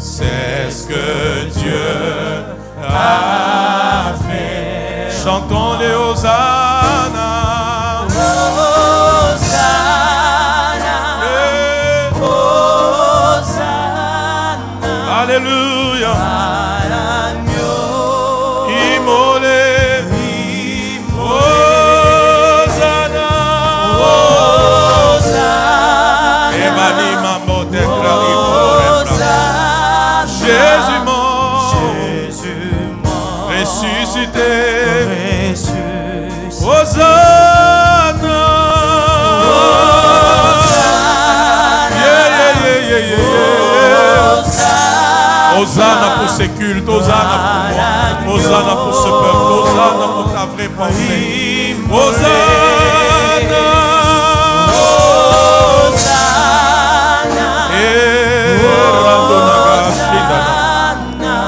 C'est ce que Dieu a fait. Chantons les Hosanna. Alléluia. Immolé. Hosanna. Emani mambo Jésus mort. Ressuscité. Hosanna. Hosanna pour ces cultes, Hosanna pour moi, Hosanna pour ce peuple, Hosanna pour ta vraie pensée. Hosanna.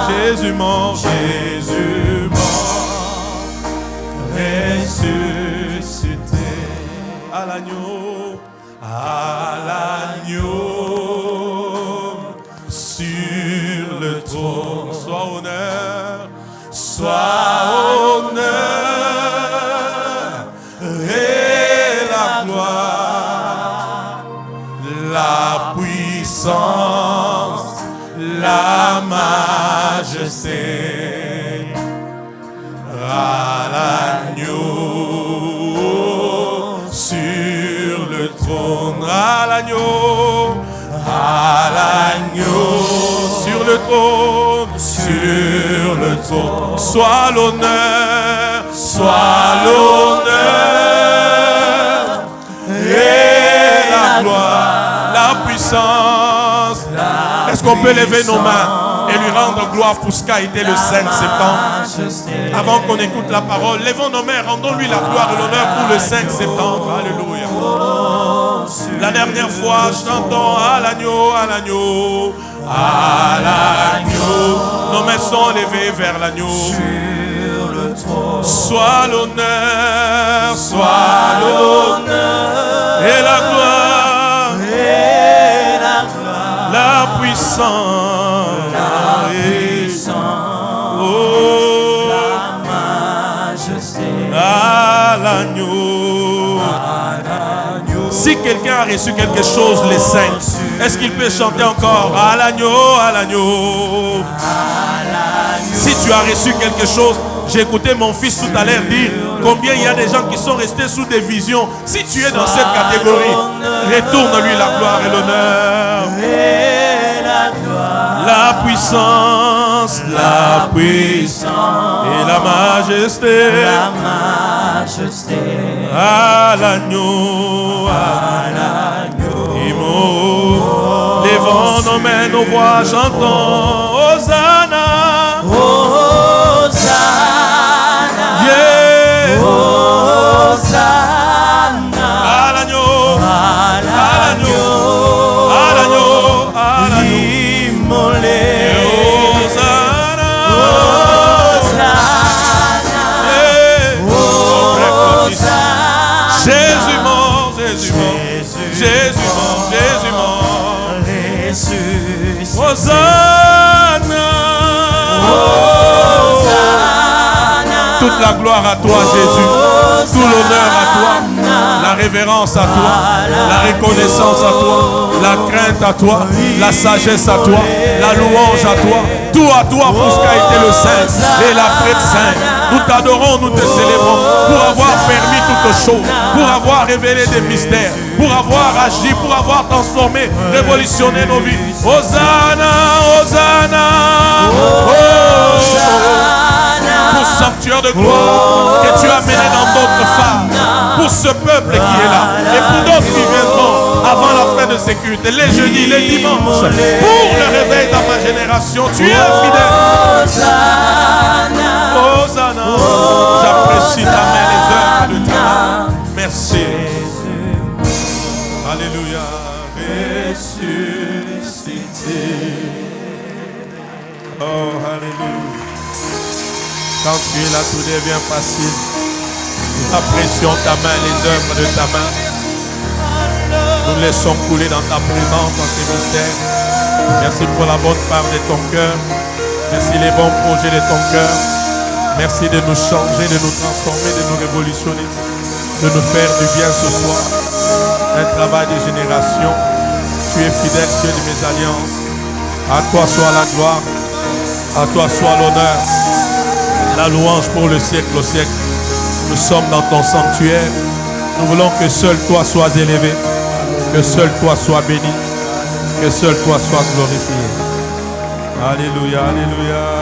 Jésus mort, Jésus mort, ressuscité. À l'agneau, sur le trône, soit honneur et la gloire, la puissance, la majesté à l'agneau sur le trône, à l'agneau sur le trône, soit l'honneur et la gloire, la puissance. Est-ce qu'on peut lever nos mains et lui rendre gloire pour ce qu'a été le 5 septembre? Avant qu'on écoute la parole, levons nos mains, rendons-lui la gloire et l'honneur pour le 5 septembre. Alléluia. La dernière fois, chantons à l'agneau, à l'agneau, à l'agneau. Nos mains sont levées vers l'agneau. Soit l'honneur et la gloire, la puissance, à l'agneau. Si quelqu'un a reçu quelque chose les 5, est-ce qu'il peut chanter encore à l'agneau, à l'agneau? Si tu as reçu quelque chose, j'ai écouté mon fils tout à l'heure dire combien il y a des gens qui sont restés sous des visions. Si tu es dans cette catégorie, retourne-lui la gloire et l'honneur, la puissance et la majesté, à l'agneau, levons nos mains, nos voix, chantons Hosanna, yeah. Hosanna, à l'agneau, immolé. Jésus mort, Hosanna. Toute la gloire à toi, Jésus. Tout l'honneur à toi. La révérence à toi. La reconnaissance à toi. La crainte à toi. La sagesse à toi. La louange à toi. Tout à toi pour ce qu'a été le Saint et l'après-Saint. Nous t'adorons, nous te célébrons pour avoir permis toutes choses, pour avoir révélé des mystères, pour avoir agi, pour avoir transformé, révolutionné nos vies. Hosanna, Hosanna, pour ce sanctuaire de gloire que tu as mené dans d'autres phases, pour ce peuple qui est là et pour d'autres qui viendront avant la fin de ces cultes, les jeudis, les dimanches, pour le réveil dans ma génération. Tu es fidèle. Hosanna, j'apprécie ta main, les œuvres de ta main. Merci. Alléluia. Ressuscité. Oh, alléluia. Quand tu es là, tout devient facile. Nous apprécions ta main, les œuvres de ta main. Nous laissons couler dans ta présence, dans tes mystères. Merci pour la bonne part de ton cœur. Merci les bons projets de ton cœur. Merci de nous changer, de nous transformer, de nous révolutionner, de nous faire du bien ce soir. Un travail de génération. Tu es fidèle, Dieu de mes alliances. À toi soit la gloire. À toi soit l'honneur. La louange pour le siècle au siècle. Nous sommes dans ton sanctuaire. Nous voulons que seul toi sois élevé. Que seul toi sois béni. Que seul toi sois glorifié. Alléluia, alléluia.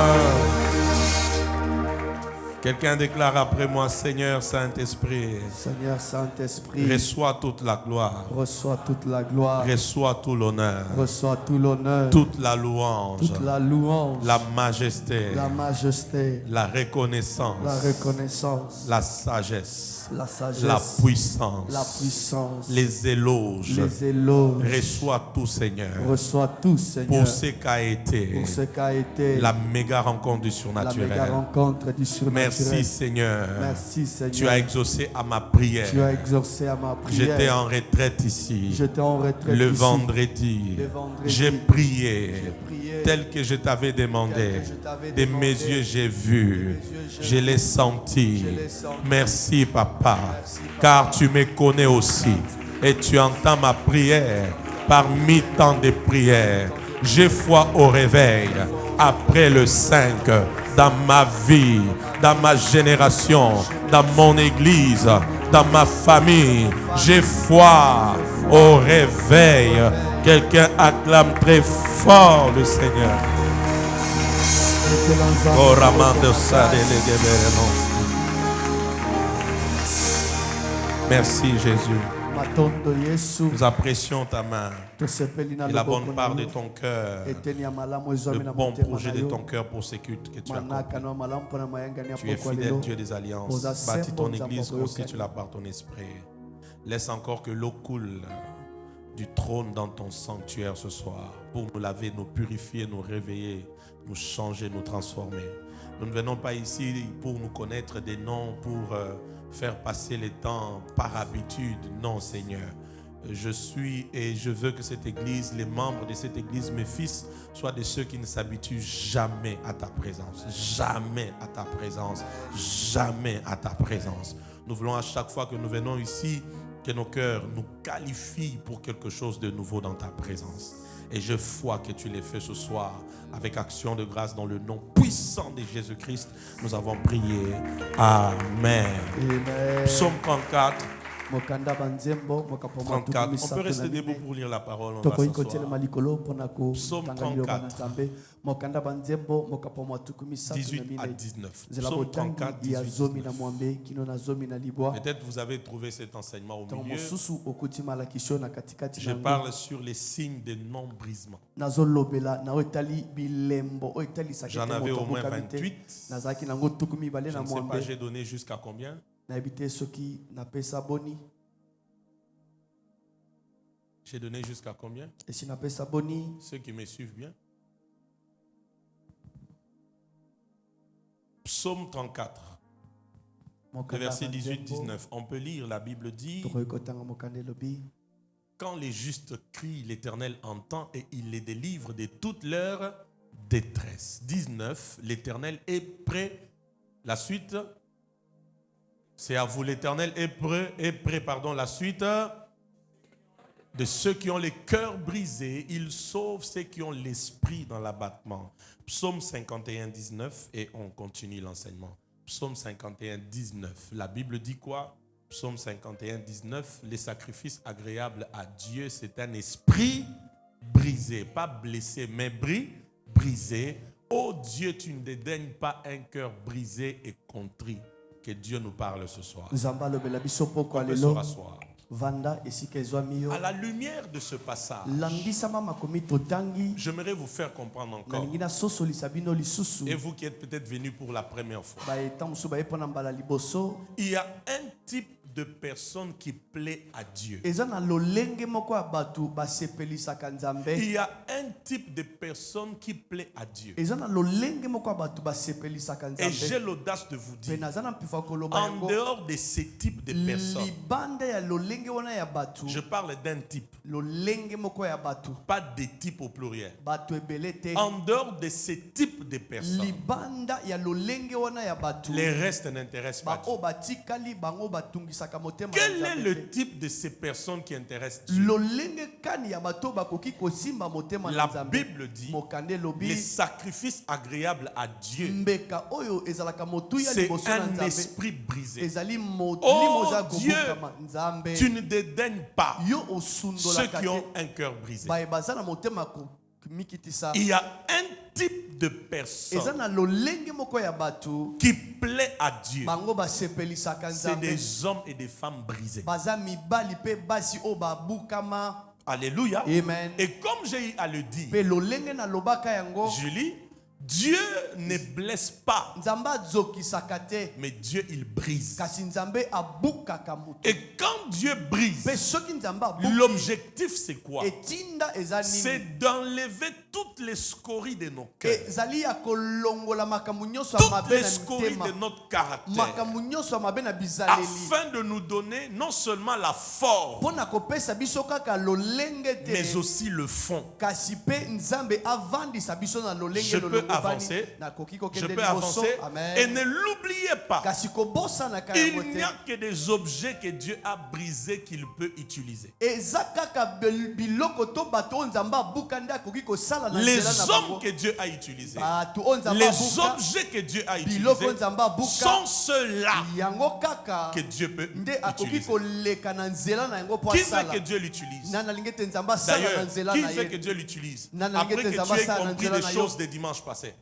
Quelqu'un déclare après moi, Seigneur Saint-Esprit. Seigneur Saint-Esprit. Reçois toute la gloire. Reçois toute la gloire. Reçois tout l'honneur. Reçois tout l'honneur. Toute la louange. Toute la louange. La majesté. La majesté. La reconnaissance. La reconnaissance. La sagesse. La sagesse. La puissance. La puissance. Les éloges. Les éloges. Reçois tout, Seigneur. Reçois tout, Seigneur. Pour ce qu'a été. Pour ce qu'a été. La méga rencontre du surnaturel. La méga rencontre du surnaturel. Merci, Seigneur. Merci, Seigneur. Tu as exaucé à ma prière. Tu as exaucé à ma prière. J'étais en retraite ici. J'étais en retraite le ici. Vendredi. J'ai prié. Tel que je t'avais demandé. De mes yeux, j'ai vu. Je l'ai senti. Merci, Papa. Car tu me connais aussi. Et tu entends ma prière parmi tant de prières. J'ai foi au réveil. Après le 5, dans ma vie, dans ma génération, dans mon église, dans ma famille, j'ai foi au réveil. Quelqu'un acclame très fort le Seigneur. Oh, merci Jésus. Nous apprécions ta main et la bonne part de ton cœur, le bon projet de ton cœur pour ce culte que tu as accompli. Tu es fidèle, Dieu des alliances. Bâtis ton église, constitue-la par ton esprit. Laisse encore que l'eau coule du trône dans ton sanctuaire ce soir pour nous laver, nous purifier, nous réveiller, nous changer, nous transformer. Nous ne venons pas ici pour nous connaître des noms, pour faire passer le temps par habitude. Non, Seigneur. Je suis et je veux que cette église, les membres de cette église, mes fils, soient de ceux qui ne s'habituent jamais à ta présence. Jamais à ta présence. Jamais à ta présence. Nous voulons à chaque fois que nous venons ici, que nos cœurs nous qualifient pour quelque chose de nouveau dans ta présence. Et je vois que tu l'as fait ce soir avec action de grâce dans le nom puissant de Jésus-Christ. Nous avons prié. Amen. Amen. Psaume 34. 34. On peut rester debout pour lire la parole. On va s'asseoir. Psaume 34. 18 à 19. Psaume 34, 18 à 19. Peut-être vous avez trouvé cet enseignement au milieu. Je parle sur les signes de non-brisement. J'en avais au moins 28. Je ne sais pas, j'ai donné jusqu'à combien? J'ai donné jusqu'à combien? Ceux qui me suivent bien. Psaume 34, verset 18-19. On peut lire, la Bible dit: quand les justes crient, l'Éternel entend et il les délivre de toute leur détresse. 19, l'Éternel est prêt. La suite, c'est à vous, l'Éternel est prêt, la suite de ceux qui ont les cœurs brisés. Il sauve ceux qui ont l'esprit dans l'abattement. Psaume 51, 19, et on continue l'enseignement. Psaume 51, 19. La Bible dit quoi? Psaume 51, 19. Les sacrifices agréables à Dieu, c'est un esprit brisé. Pas blessé, mais brisé. Oh Dieu, tu ne dédaignes pas un cœur brisé et contrit. Que Dieu nous parle ce soir. On peut se rasseoir. À la lumière de ce passage, j'aimerais vous faire comprendre encore. Et vous qui êtes peut-être venus pour la première fois, il y a un type de personnes qui plaît à Dieu. eza na lolenge moko ya bato basepelisaka nzambe. Il y a un type de personnes qui plaît à Dieu. eza na lolenge moko ya bato basepelisaka Et j'ai nzambe. l'audace de vous Pe dire, naza na mpifa koloba en yango, dehors de ces types de personnes, libanda ya lolenge wana ya bato, je parle d'un type, lolenge moko ya bato, pas des types au pluriel. bato ebele te. En dehors de ces types de personnes, Libanda ya lolenge wana ya bato, les restes n'intéressent pas Dieu. bao batikali bango batungisaka motema na Quel est Nzambe le te. type de ces personnes qui intéressent Dieu? lolenge kani ya bato bakoki kosimba motema na La Nzambe. Bible dit, Mokande les lobi sacrifices agréables à Dieu, mbeka oyo ezalaka motuya c'est liboso na un Nzambe, esprit brisé. ezali Oh molimo za Dieu, kobukama. Nzambe tu ne dédaignes pas yo ceux osundolaka qui ont te un cœur brisé. baye baza na motema mikitisa. Il y a un type de eza personne na lolenge moko ya bato qui plaît à Dieu. bango basepelisaka C'est Nzambe, des hommes et des femmes brisés. baza mibali pe basi oyo babukama. Alléluia. Amen. Et comme j'ai eu à le dire, Pe lolenge na lobaka yango, je lis, Dieu ne blesse pas, Nzambe azokisaka te, mais Dieu il brise. kasi Nzambe abukaka mutu. Et quand Dieu brise, Pe soki Nzambe abuki, l'objectif c'est quoi? etinda eza nini? C'est d'enlever toutes les scories de nos cœurs, Ezali ya kolongola makambo nyonso ya toutes mabe les na scories mitema, de notre caractère, makambo nyonso ya mabe na bizaleli, afin de nous donner non seulement la forme, mpo na kopesa biso kaka lolenge mais te, aussi le fond. kasi pe Nzambe avandisa biso na lolenge Je peux lolobani. avancer. Nakoki Je kokende peux liboso. avancer. Amen. Et ne l'oubliez pas, Kasi kobosanaka yango il te. n'y a que des objets que Dieu a brisés qu'il peut utiliser. eza kaka biloko to bato oyo Nzambe abuka nde akoki kosala na Les nzela na hommes bango. que Dieu a utilisés, Bato oyo Nzambe les abuka, objets que Dieu a biloko oyo utilisés Nzambe abuka, sont ceux-là yango kaka que Dieu peut nde akoki utiliser. koleka na nzela na yango po Qui veut asala. que Dieu l'utilise? Nani alingi ete Nzambe asala na D'ailleurs, nzela qui na veut que ye. Dieu l'utilise? Nani Après alingi que ete tu Nzambe aies asala na compris nzela les na yo. choses des dimanches passés,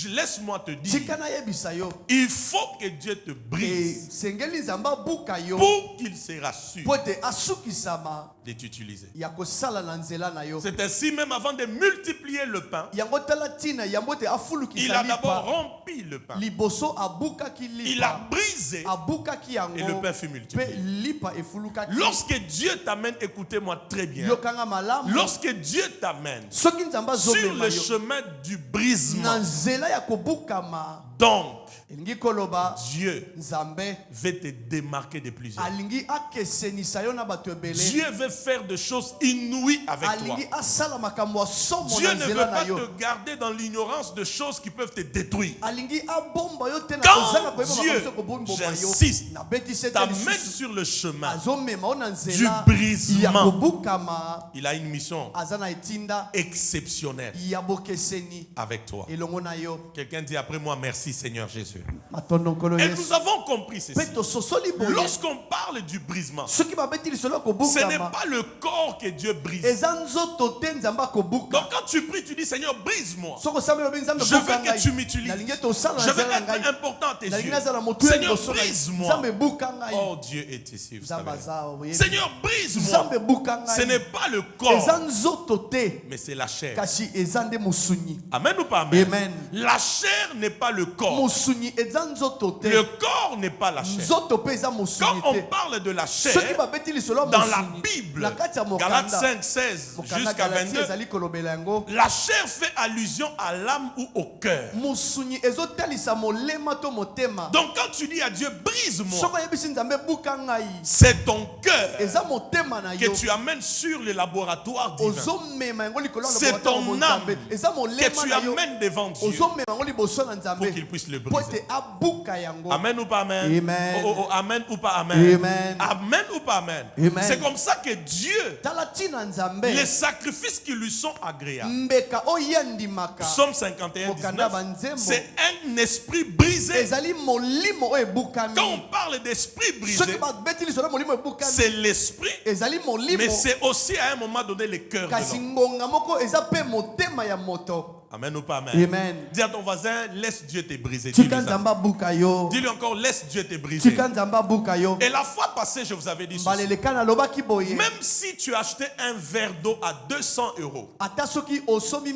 laisse-moi te dire, Tika nayebisa yo, il faut que Dieu te brise esengeli Nzambe abuka yo pour qu'il se rassure po ete asukisama de t'utiliser. ya kosala na nzela na yo. C'est ainsi même avant de multiplier le pain, Yango tala tina yango te il afulukisa a d'abord lipa, rompi le pain. liboso abukaki Il a lipa, brisé abukaki et le yango pain fut pe multiplié. lipa efulukaki. Lorsque Dieu t'amène, écoutez-moi très bien, Yokanga malamu, lorsque Dieu t'amène soki Nzambe sur azomema le yo chemin du na brisement, nzela ya kobukama, donc elingi koloba Dieu Nzambe veut te démarquer de plusieurs. alingi akesenisa yo na bato ebele, Dieu veut faire des choses inouïes avec toi. alingi asala makambo asomo Dieu na ne veut nzela na pas yo, te garder dans l'ignorance de choses qui peuvent te détruire. alingi abomba yo te na Quand kozanga koyeba Dieu, makambo so kobomboma yo. j'insiste, Nabetisi ete T'amène lisusu sur le chemin azomema yo na du nzela brisement. ya kobukama, Il a une mission aza na etinda exceptionnelle ya bokeseni avec toi. elongo na yo. Quelqu'un dit après moi, merci Seigneur Jésus. Matondo nkolo Et Yesu. nous avons compris ceci. Pe tososoli boye, Lorsqu'on parle du brisement, soki babeti lisolo ya ce n'est kobukama, pas le corps que Dieu brise. eza nzoto te Nzambe akobuka. Donc quand tu pries, tu dis Seigneur, brise-moi. Soko osambeli obi Nzambe Je veux buka que ngai. tu m'utilises. Nalingi ete osala na Je veux nzela na être ngai. important à tes Nalingi yeux. nazala motu ya Seigneur, liboso na ye. brise-moi. Nzambe buka ngai. Oh, Dieu est ici. Vous Nzambe savez. aza oyebi. Seigneur, brise-moi. Nzambe buka Ce ngai. n'est pas le Eza corps, nzoto te, mais c'est la chair. kasi eza nde mosunyi. Amen ou pas amen? Amen. La chair n'est pas le corps. Mosunyi eza nzoto te. Le corps n'est pas la chair. Nzoto pe eza Quand mosunyi on te. parle de la Soki chair, babeti lisolo ya dans la mosunyi, Bible, na kati ya Galates mokanda, 5, 16 mokanda jusqu'à Galati 22, ezali kolobela yango, la chair fait allusion à l'âme ou au cœur. mosunyi ezotalisa molema to motema. Donc quand tu dis à Dieu, brise-moi, Soko yebisi Nzambe buka ngai, c'est ton cœur eza motema na que yo. tu amènes sur le laboratoire divin, Ozomema yango likolo ya C'est laboratoire ton ya Nzambe. âme Eza que molema tu na yo. amènes devant Dieu Ozomema yango liboso na Nzambe pour qu'il puisse le po briser. ete abuka yango. Amen ou pas amen? Amen. Oh, oh, oh, amen ou pas amen? Amen. Amen ou pas amen? Amen. C'est comme ça que Dieu, Tala tina Nzambe, les sacrifices qui lui sont agréables. mbeka oyandimaka, Psaume 51, mokanda 19, banzembo, c'est un esprit brisé. ezali molimo oyo ebukami. Quand on parle d'esprit brisé, Soki babeti lisolo ya molimo ebukami, c'est l'esprit, ezali molimo, mais c'est aussi à un moment donné le cœur de kasi l'homme. ngonga moko eza pe motema ya moto. Amen ou pas amen? Amen. Dis à ton voisin, laisse Dieu te briser. Dis-lui Tika ça. Nzambe abuka yo. Dis-lui encore, laisse Dieu te briser. Tika Nzambe abuka yo. Et la fois passée, je vous avais dit ceci. Baleleka nalobaki boye. Même si tu achetais un verre d'eau à 200 €, Ata soki osomi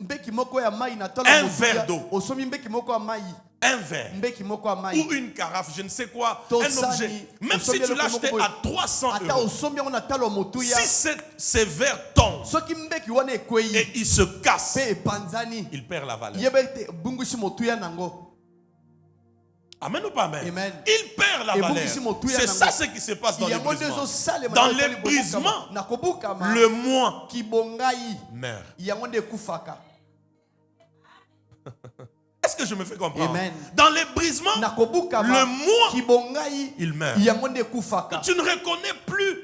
mbeki moko ya mai na tola Un motuya, verre d'eau. osomi mbeki moko ya mai. un verre ou une carafe, je ne sais quoi, un objet, même si tu l'as acheté à 300 €, si ces verres tombent et ils se cassent, il perd la valeur. Amen ou pas amen? Amen. Il perd la valeur. C'est ça ce qui se passe dans les brisements. Dans les brisements, le moi meurt. Est-ce que je me fais comprendre? Amen. Dans les brisements, le moi, il meurt. Tu ne reconnais plus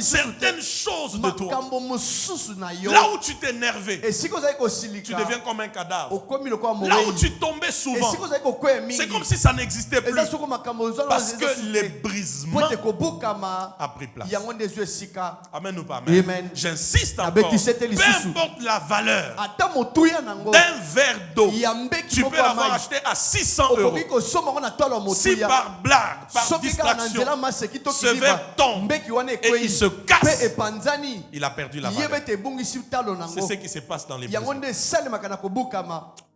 certaines choses de toi. Là où tu t'es énervé, tu deviens comme un cadavre. Là où tu tombais souvent, c'est comme si ça n'existait plus. Parce que les brisements a pris place. Amen ou pas amen? Amen. J'insiste encore. Peu importe la valeur d'un verre d'eau, tu peux l'avoir acheté à 600 €. Si par blague, par distraction, ce verre tombe et il se casse, il a perdu la valeur. C'est ce qui se passe dans les brisements.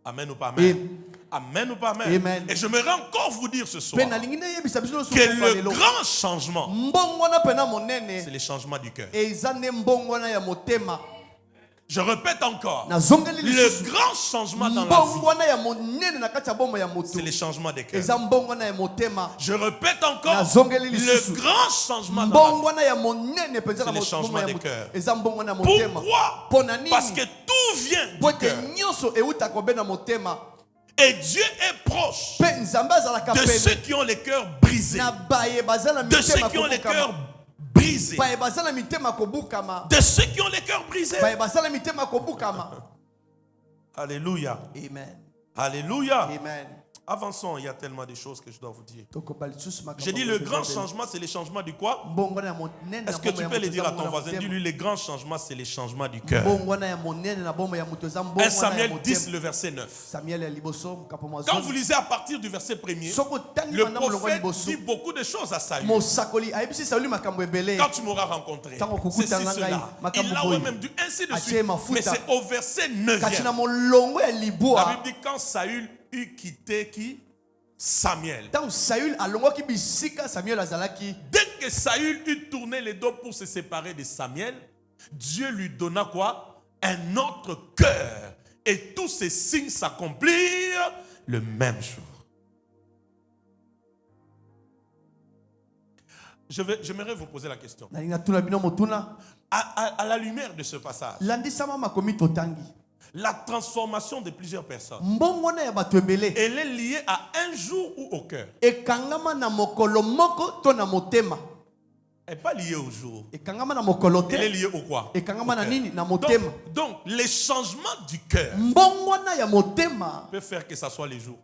Amen ou pas amen? Amen ou pas amen? Amen. Et j'aimerais encore vous dire ce soir que le grand changement, c'est le changement du cœur. Je répète encore, le grand changement dans la vie, c'est le changement des cœurs. Je répète encore, le grand changement dans la vie, c'est le changement des cœurs. Pourquoi? Parce que tout vient du cœur. Et Dieu est proche de ceux qui ont les cœurs brisés, de ceux qui ont les cœurs brisés, de ceux qui ont les cœurs brisés. Alléluia. Amen. Alléluia. Amen. Avançons, il y a tellement de choses que je dois vous dire. J'ai dit le grand changement, c'est le changement du quoi? Est-ce que tu peux le dire à ton voisin? Dis-lui, le grand changement, c'est le changement du cœur. 1 Samuel 10, le verset 9. Quand vous lisez à partir du verset 1er, le prophète dit beaucoup de choses à Saül. Quand tu m'auras rencontré, c'est cela. Il l'a même dit ainsi de suite. Mais c'est au verset 9. La Bible dit quand Saül eut quitté qui? Samuel. Dès que Saül eut tourné les dos pour se séparer de Samuel, Dieu lui donna quoi? Un autre cœur. Et tous ces signes s'accomplirent le même jour. J'aimerais vous poser la question. À la lumière de ce passage, la transformation de plusieurs personnes, elle est liée à un jour ou au cœur. Elle n'est pas liée au jour. Elle est liée au quoi? Donc, les changements du cœur peuvent faire que ça soit les jours.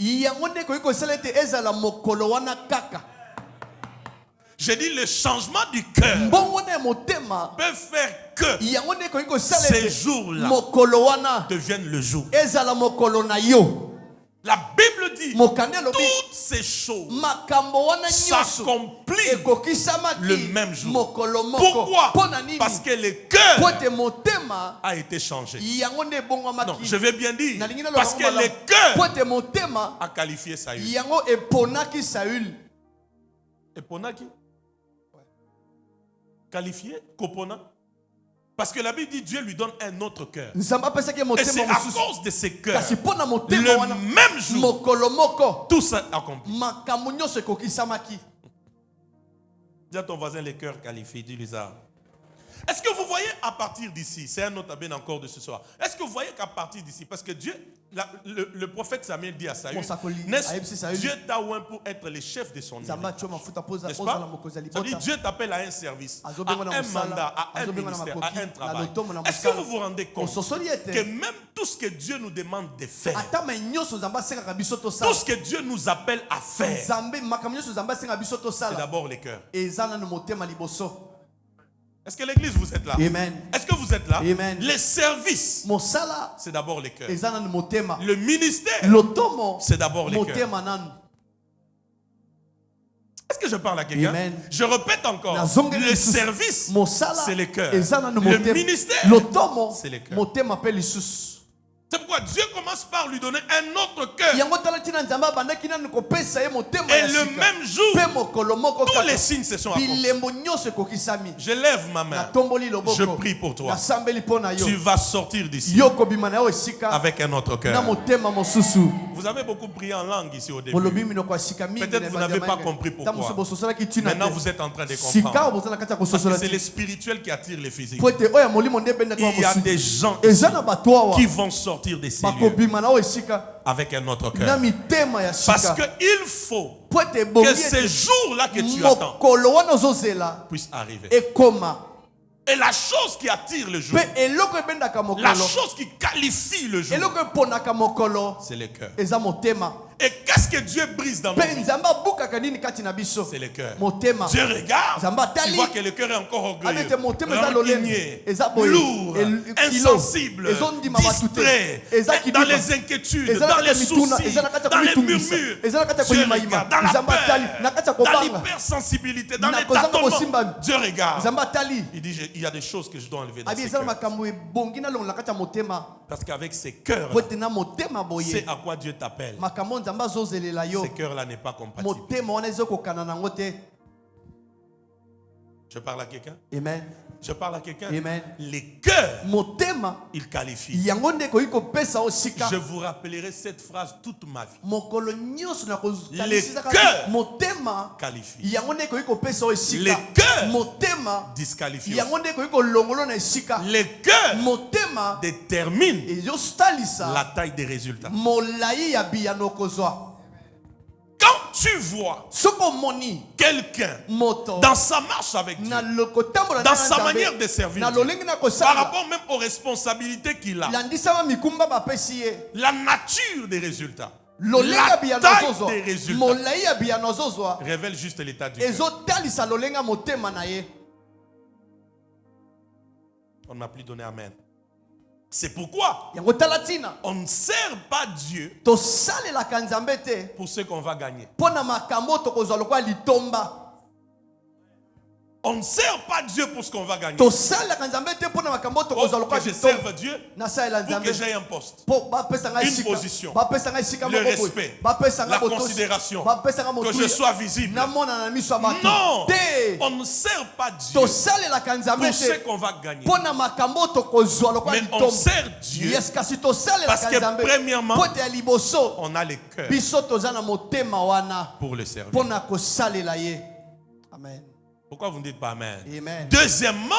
J'ai dit le changement du cœur peut faire que ces jours-là deviennent le jour. La Bible dit toutes ces choses s'accomplissent le même jour. Pourquoi? Parce que le cœur a été changé. Non, je vais bien dire. Parce que le cœur a qualifié Saül. Eponaki? Qualifié? Kopona? Parce que la Bible dit Dieu lui donne un autre cœur. Et c'est à cause de ce cœurs, le même jour, tout ça accompli. Dis à ton voisin les cœurs qualifiés, dis-lui ça. Est-ce que vous voyez à partir d'ici, c'est un autre abène encore de ce soir, est-ce que vous voyez qu'à partir d'ici, parce que Dieu, le prophète Samuel dit à Saül, Dieu t'a oint pour être le chef de son armée. N'est-ce pas? Ça veut dire Dieu t'appelle à un service, à un mandat, à un ministère, à un travail. Est-ce que vous vous rendez compte que même tout ce que Dieu nous demande de faire, tout ce que Dieu nous appelle à faire, c'est d'abord les cœurs. Est-ce que l'église, vous êtes là? Amen. Est-ce que vous êtes là? Amen. Les services, c'est d'abord les cœurs. Le ministère, c'est d'abord les cœurs. Est-ce que je parle à quelqu'un? Je répète encore. Le service, c'est les cœurs. Le ministère, c'est les cœurs. C'est pourquoi pourquoi Dieu commence par lui donner un autre cœur. Et le même jour, tous les signes se sont accomplis. Je lève ma main. Je prie pour toi. Tu vas sortir d'ici avec un autre cœur. Vous avez beaucoup prié en langue ici au début. Peut-être que vous n'avez pas compris pourquoi. Maintenant, vous êtes en train de comprendre. Parce que c'est les spirituels qui attirent les physiques. Il y a des gens ici qui vont sortir de ces lieux avec un autre cœur. Parce qu'il faut que ces jours-là que tu attends puissent arriver. Et la chose qui attire le jour, la chose qui qualifie le jour, c'est le cœur. Et qu'est-ce que Dieu brise dans nos vies? C'est le cœur. Dieu regarde, tu vois que le cœur est encore orgueilleux, rancunier, lourd, insensible, distrait, dans les inquiétudes, dans les soucis, dans les murmures. Dieu regarde, dans la peur, dans l'hypersensibilité, dans les tâtonnements. Dieu regarde. Il dit, il y a des choses que je dois enlever dans ces cœurs. Parce qu'avec ces cœurs, c'est à quoi Dieu t'appelle. Ce cœur-là n'est pas compatible. Je parle à quelqu'un? Amen. Je parle à quelqu'un? Amen. Les cœurs, ils qualifient. Je vous rappellerai cette phrase toute ma vie. Les cœurs qualifient. Les cœurs disqualifient. Les cœurs déterminent la taille des résultats. Quand tu vois quelqu'un dans sa marche avec Dieu, dans sa manière de servir Dieu, par rapport même aux responsabilités qu'il a, la nature des résultats, la taille des résultats révèle juste l'état du cœur. On ne m'a plus donné amen. C'est pourquoi on ne sert pas Dieu pour ce qu'on va gagner. On ne sert pas Dieu pour ce qu'on va gagner. Pour que je serve Dieu, pour que j'aie un poste, une position, le respect, la considération, que je sois visible. Non, on ne sert pas Dieu pour ce qu'on va gagner. Mais on sert Dieu parce que premièrement, on a le cœur pour le servir. Amen. Pourquoi vous ne dites pas amen? Amen. Deuxièmement,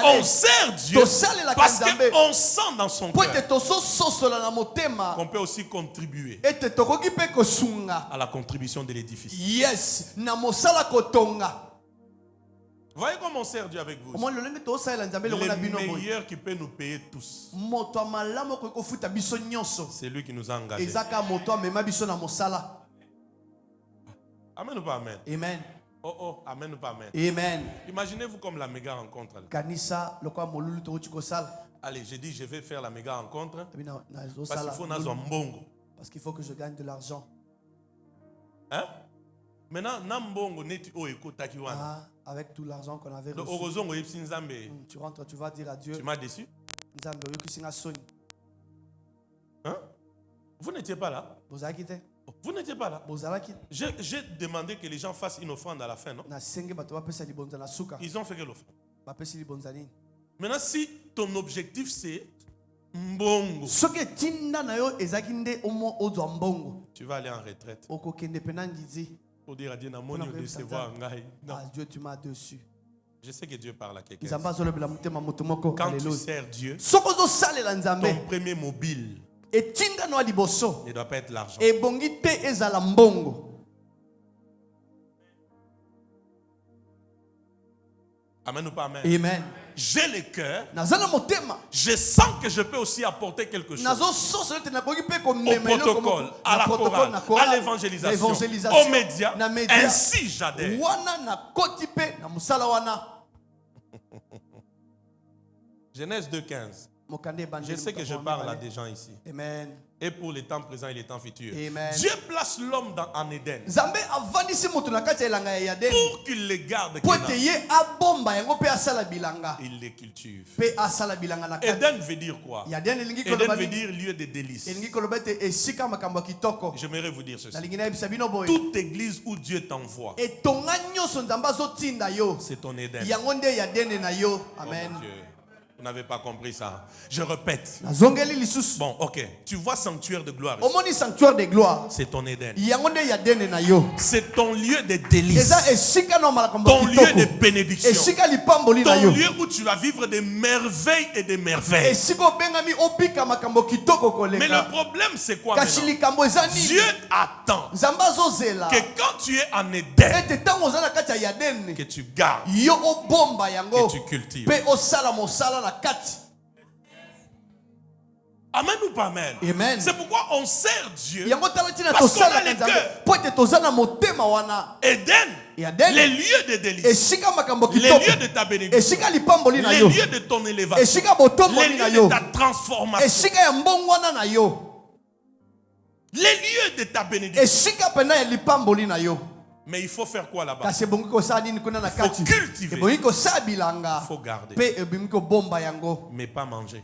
on sert Dieu parce qu'on sent dans son cœur qu'on peut aussi contribuer à la contribution de l'édifice. Yes. Voyez comment on sert Dieu avec vous. Le meilleur qui peut nous payer tous, c'est lui qui nous a engagés. Amen ou pas amen? Amen. Oh, amen ou pas amen? Amen. Imaginez-vous comme la méga rencontre. Allez, j'ai dit je vais faire la méga rencontre parce qu'il faut que je gagne de l'argent. Hein? Maintenant, avec tout l'argent qu'on avait reçu, tu rentres, tu vas dire à Dieu, tu m'as déçu? Hein? Vous n'étiez pas là? Vous n'étiez pas là? J'ai demandé que les gens fassent une offrande à la fin, non? Ils ont fait quelle offrande? Maintenant, si ton objectif c'est mbongo, tu vas aller en retraite pour dire à Dieu, Dieu, tu m'as déçu. Je sais que Dieu parle à quelqu'un. Quand tu sers Dieu, ton premier mobile ne doit pas être l'argent. Amen ou pas amen? Amen. J'ai le cœur. Je sens que je peux aussi apporter quelque chose au protocole, à la chorale, à l'évangélisation, aux médias. Ainsi j'adhère. Genèse 2,15. Je sais que je parle à des gens ici. Amen. Et pour les temps présents et les temps futurs. Amen. Dieu place l'homme en Éden pour qu'il les garde. Il les cultive. Éden veut dire quoi? Éden veut dire lieu de délices. J'aimerais vous dire ceci. Toute église où Dieu t'envoie, c'est ton Éden. Amen. Oh, vous n'avez pas compris ça. Je répète. Bon, ok. Tu vois sanctuaire de gloire. C'est ton Éden. C'est ton lieu de délices. Ton lieu de bénédiction. Ton lieu où tu vas vivre des merveilles et des merveilles. Mais le problème, c'est quoi maintenant? Dieu attend que quand tu es en Éden, que tu gardes, que tu cultives. Amen ou pas amen? Amen. C'est pourquoi on sert Dieu. Parce qu'on a les cœurs. Éden, les lieux de délices, les lieux de ta bénédiction, les lieux de ton élévation, les lieux de ta transformation, les lieux de ta bénédiction. Mais il faut faire quoi là-bas? Il faut cultiver. Il faut garder. Mais pas manger.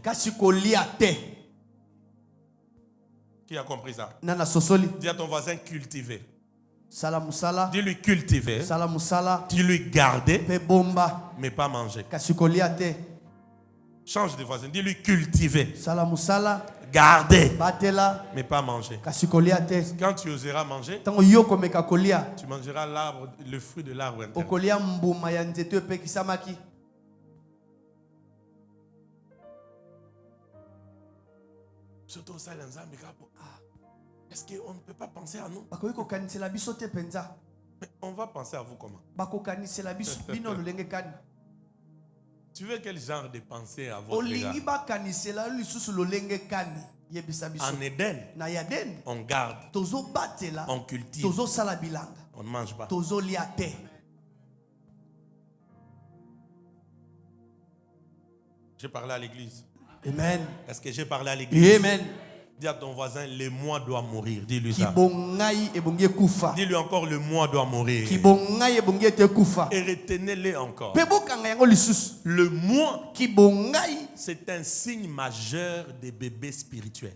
Qui a compris ça? Dis à ton voisin cultiver. Dis-lui cultiver. Dis-lui garder. Mais pas manger. Change de voisin. Dis-lui cultiver. Garder. Mais pas manger. Quand tu oseras manger, tu mangeras l'arbre, le fruit de l'arbre interne. Est-ce qu'on ne peut pas penser à nous? Mais on va penser à vous comment? Tu veux quel genre de pensée à votre égard? En Éden, on garde, on cultive, on ne mange pas. J'ai parlé à l'église. Amen. Est-ce que j'ai parlé à l'église? Amen. Dis à ton voisin, le moi doit mourir. Dis-lui ça. Dis-lui encore, le moi doit mourir. Et retenez-le encore. Le moi, c'est un signe majeur des bébés spirituels.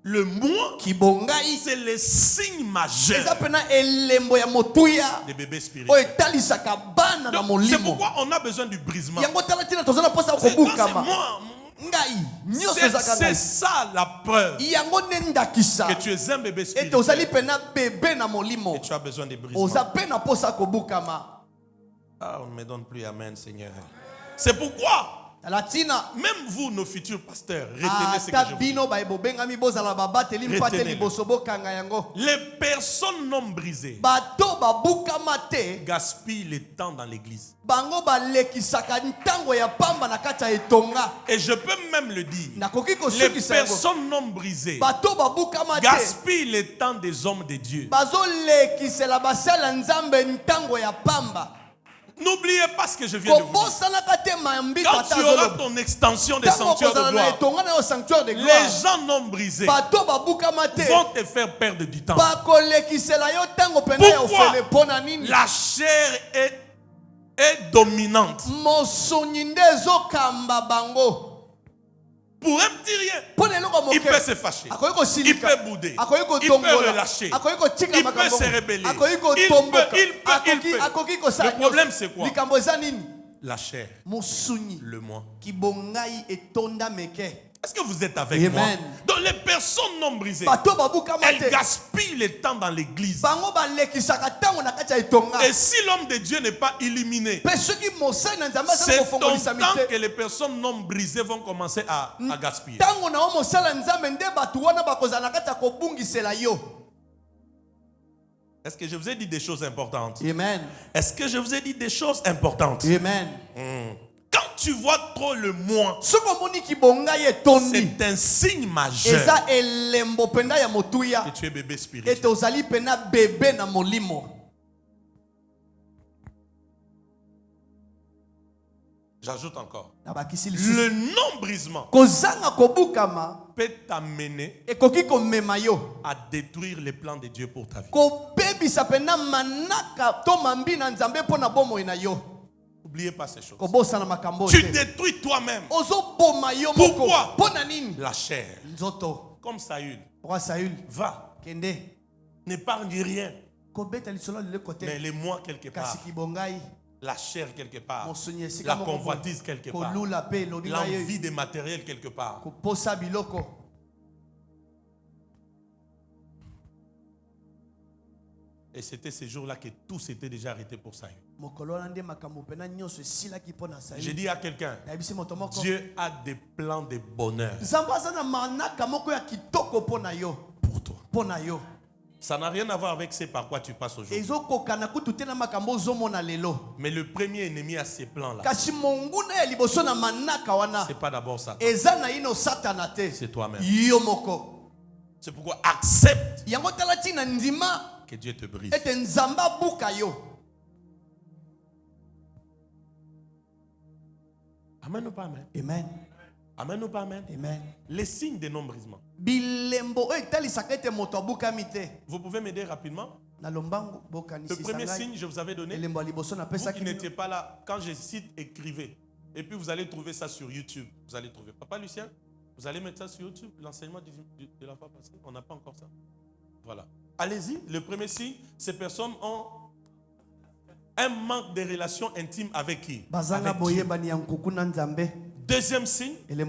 Le moi, c'est le signe majeur des bébés spirituels. C'est pourquoi on a besoin du brisement. C'est ça la preuve que tu es un bébé spirituel et tu as besoin de brisement. Ah, on ne me donne plus amen, Seigneur. C'est pourquoi même vous, nos futurs pasteurs, retenez ce que je vous dis. Les personnes non brisées gaspillent le temps dans l'église. Et je peux même le dire. Les personnes non brisées gaspillent le temps des hommes de Dieu. N'oubliez pas ce que je viens de vous dire. Quand tu auras ton extension des sanctuaires de gloire, les gens non brisés vont te faire perdre du temps. Pourquoi? La chair est dominante. Pour un petit rien, il peut se fâcher, il peut bouder, il peut relâcher, il peut se rebeller, il peut. Le problème c'est quoi? La chair, le moi. Est-ce que vous êtes avec moi? Donc les personnes non brisées, elles gaspillent le temps dans l'église. Et si l'homme de Dieu n'est pas illuminé, c'est ton temps que les personnes non brisées vont commencer à gaspiller. Est-ce que je vous ai dit des choses importantes? Amen. Est-ce que je vous ai dit des choses importantes? Amen. Quand tu vois trop le moi, c'est un signe majeur que tu es bébé spirituel. J'ajoute encore. Le Le nombrisement peut t'amener à détruire les plans de Dieu pour ta vie. N'oubliez pas ces choses. Tu détruis toi-même. Pourquoi? La chair. Comme Saül. Va. N'épargne rien. Mais les mois quelque part. La chair quelque part. La convoitise quelque part. L'envie des matériels quelque part. Et c'était ces jours-là que tout s'était déjà arrêté pour Saül. J'ai dit à quelqu'un, Dieu a des plans de bonheur pour toi. Ça n'a rien à voir avec ce par quoi tu passes aujourd'hui. Mais le premier ennemi à ces plans-là, c'est pas d'abord ça. C'est toi-même. C'est pourquoi accepte que Dieu te brise. Amen ou pas amen? Amen. Amen ou pas amen? Amen. Les signes de nombrisme. Vous pouvez m'aider rapidement? Le premier signe, je vous avais donné. Vous qui n'étiez pas là, quand je cite, écrivez. Et puis vous allez trouver ça sur YouTube. Vous allez trouver. Papa Lucien, vous allez mettre ça sur YouTube, l'enseignement de la fois passée. On n'a pas encore ça. Voilà. Allez-y. Le premier signe, ces personnes ont un manque de relations intimes avec qui? Avec Dieu. Deuxième signe, elles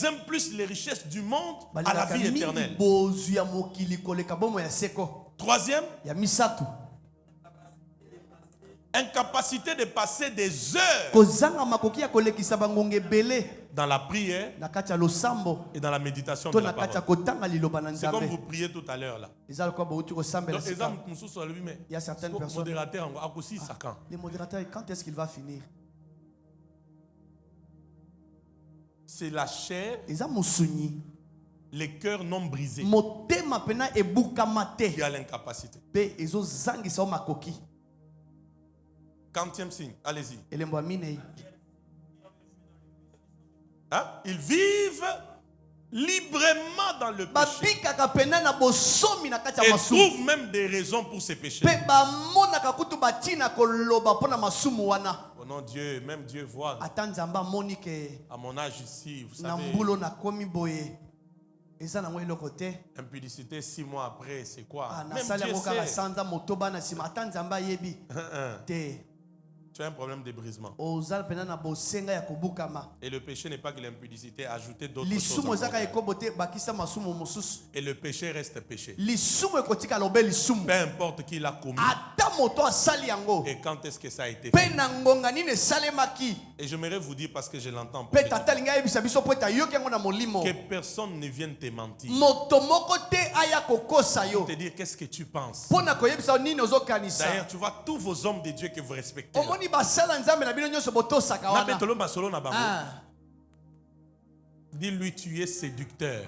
aiment plus les richesses du monde à la vie éternelle. Troisième, incapacité de passer des heures dans la prière et dans la méditation de la parole. C'est comme vous priez tout à l'heure là. Il y a certaines personnes. Les modérateurs, quand est-ce qu'il va finir? C'est la chair, les cœurs non brisés qui a l'incapacité. 40e signe, allez-y. Hein? Ils vivent librement dans le péché et trouvent même des raisons pour ces péchés. Oh non, Dieu, même Dieu voit. À mon âge ici, vous savez, impudicité 6 mois après, c'est quoi? Même Dieu sait. Tu as un problème de brisement. Et le péché n'est pas que l'impudicité, ajouter d'autres choses. Et le péché reste péché. Peu importe qui l'a commis. Et quand est-ce que ça a été fait. Et j'aimerais vous dire, parce que je l'entends, que personne ne vienne te mentir. Te dire qu'est-ce que tu penses. D'ailleurs, tu vois tous vos hommes de Dieu que vous respectez là. Dis-lui, tu es séducteur.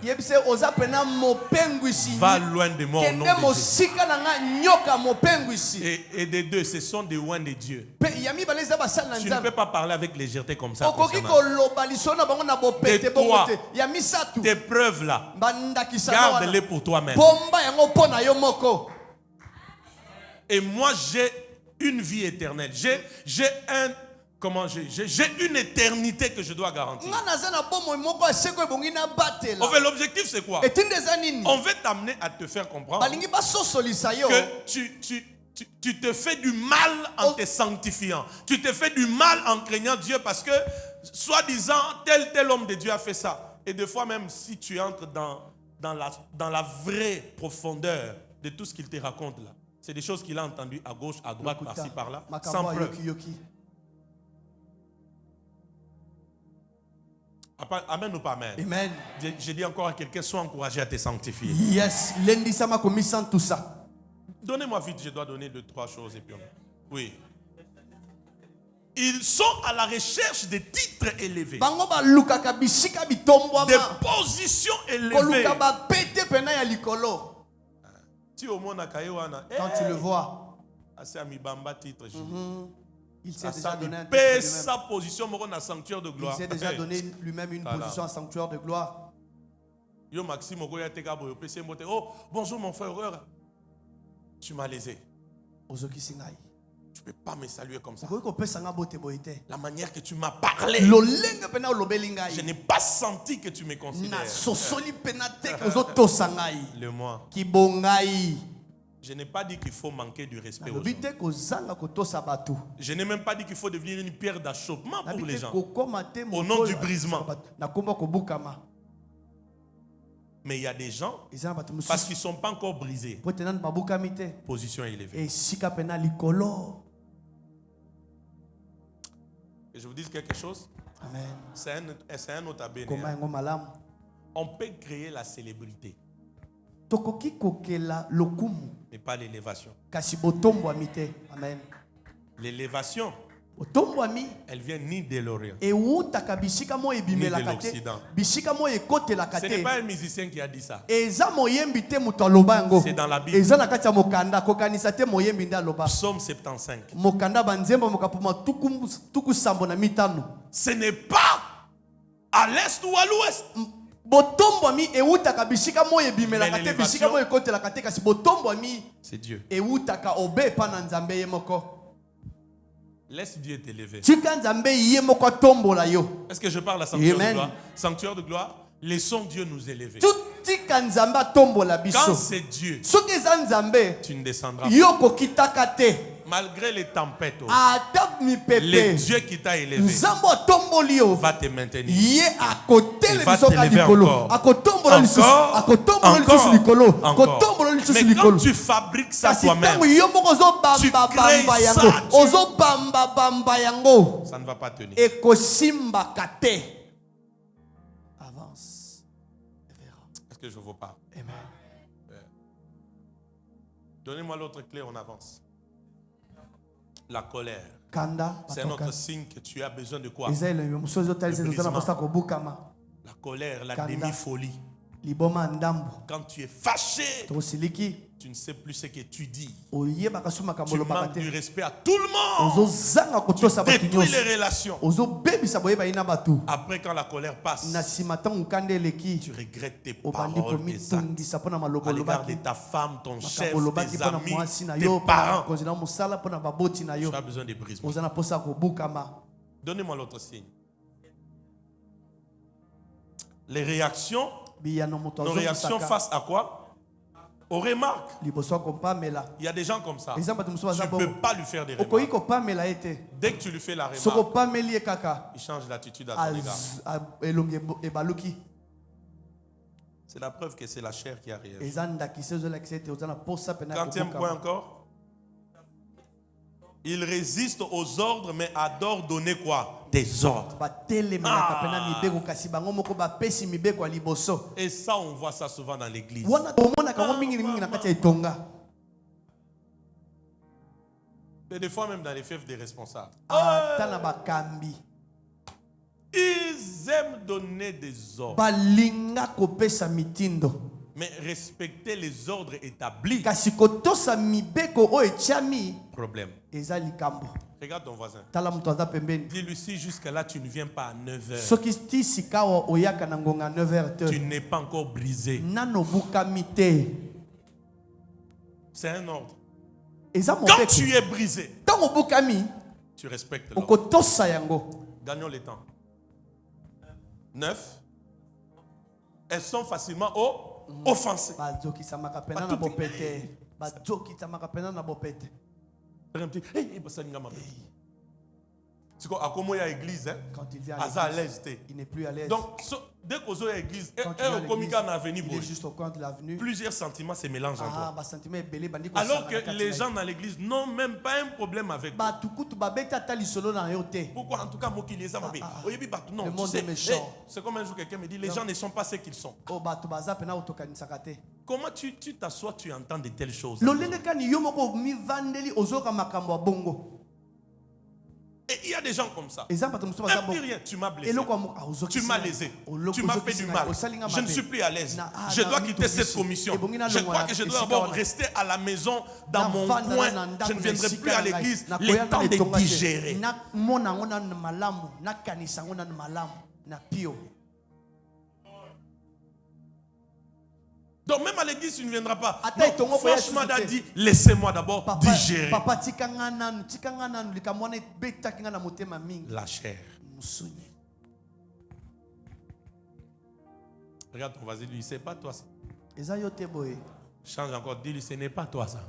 Va loin de moi au nom de Jésus. Et des deux, ce sont des oins de Dieu. Tu ne peux pas parler avec légèreté comme ça. Et toi, tes preuves là, garde-les pour toi-même. Et moi, j'ai une vie éternelle. J'ai une éternité que je dois garantir. L'objectif c'est quoi? On veut t'amener à te faire comprendre que tu te fais du mal en te sanctifiant. Tu te fais du mal en craignant Dieu parce que, soi-disant, tel homme de Dieu a fait ça. Et des fois même, si tu entres dans la vraie profondeur de tout ce qu'il te raconte là, c'est des choses qu'il a entendues à gauche, à droite, par-ci, par-là, sans preuve. Amen ou pas amen? Amen. Je dis encore à quelqu'un, sois encouragé à te sanctifier. Yes. Tout ça. Donnez-moi vite, je dois donner 2-3 choses et puis oui. Ils sont à la recherche de titres élevés, de positions élevées. Quand tu le vois, Il s'est déjà donné un paix titre sa position dans le sanctuaire de lui-même. gloire. Il s'est déjà donné lui-même une position en sanctuaire de gloire. Yo Maxime Ogoya Teka Boyo PC Mbote. Oh, bonjour mon frère. Tu m'as lésé. Tu ne peux pas me saluer comme ça. La manière que tu m'as parlé, je n'ai pas senti que tu me considères. Le moi. Je n'ai pas dit qu'il faut manquer du respect aux gens. Je n'ai même pas dit qu'il faut devenir une pierre d'achoppement pour les gens. Au nom du brisement. Mais il y a des gens, parce qu'ils ne sont pas encore brisés, position élevée. Et je vous dis quelque chose. C'est un autre abéné. On peut créer la célébrité, mais pas l'élévation. L'élévation, elle vient ni de l'Orient, ni de l'Occident. Ce n'est pas un musicien qui a dit ça. C'est dans la Bible. Psaume 75. Ce n'est pas à l'est ou à l'ouest. C'est Dieu. Laisse Dieu t'élever. Est-ce que je parle à sanctuaire de gloire? Sanctuaire de gloire, laissons Dieu nous élever. Quand c'est Dieu, tu ne descendras pas. Malgré les tempêtes, le Dieu qui t'a élevé va te maintenir. Il va t'élever encore. Mais quand tu fabriques ça toi-même, tu crées ça, ça ne va pas tenir. Avance. Est-ce que je vous parle? Donnez-moi l'autre clé, on avance. La colère. C'est un autre signe que tu as besoin de quoi? La colère, la demi-folie. Quand tu es fâché, tu ne sais plus ce que tu dis. Tu manques du respect à tout le monde. Tu détruis les relations. Après, quand la colère passe, tu regrettes tes paroles, tes actes à l'égard de ta femme, ton chef, tes amis, tes parents. Tu as besoin de brisement. Donnez-moi l'autre signe. Les réactions, nos réactions face à quoi? Aux remarques. Il y a des gens comme ça. Tu ne peux pas lui faire des remarques. Dès que tu lui fais la remarque, il change d'attitude à ton égard. C'est la preuve que c'est la chair qui a réagi. 40e point encore. Il résiste aux ordres, mais adore donner quoi? Des ordres. Et ça, on voit ça souvent dans l'église. Et des fois même dans les fiefs des responsables. Ils aiment donner des ordres. Mais respecter les ordres établis. Problème. Regarde ton voisin. Dis-lui, si jusqu'à là tu ne viens pas à 9h, tu n'es pas encore brisé. C'est un ordre. Quand tu es brisé, tu respectes l'ordre. Gagnons le temps. 9. Elles sont facilement offensées. Quand il vient à l'église, il n'est plus à l'aise. Donc, dès qu'on est à l'église, il est juste au coin de l'avenue. Plusieurs sentiments se mélangent en toi. Alors que les gens dans l'église n'ont même pas un problème avec toi. Pourquoi? En tout cas, moi qui les aime. Non, tu sais, c'est comme un jour quelqu'un me dit, les gens ne sont pas ce qu'ils sont. Comment tu t'assois, tu entends de telles choses? Et il y a des gens comme ça. eza bato mosusu baza Même rien, tu m'as blessé. eloko ozokisa Tu m'as lésé. Tu m'as fait du mal. Je ne suis plus à l'aise. Je dois quitter cette commission. Je crois que je dois d'abord rester à la maison, dans mon coin. Je ne viendrai plus à l'église. Le temps de digérer. Donc même à l'église, tu ne viendras pas. Donc, franchement, il a dit, laissez-moi d'abord digérer. La chair. Regarde ton voisin, lui, c'est pas toi ça. Change encore, dis-lui, ce n'est pas toi ça.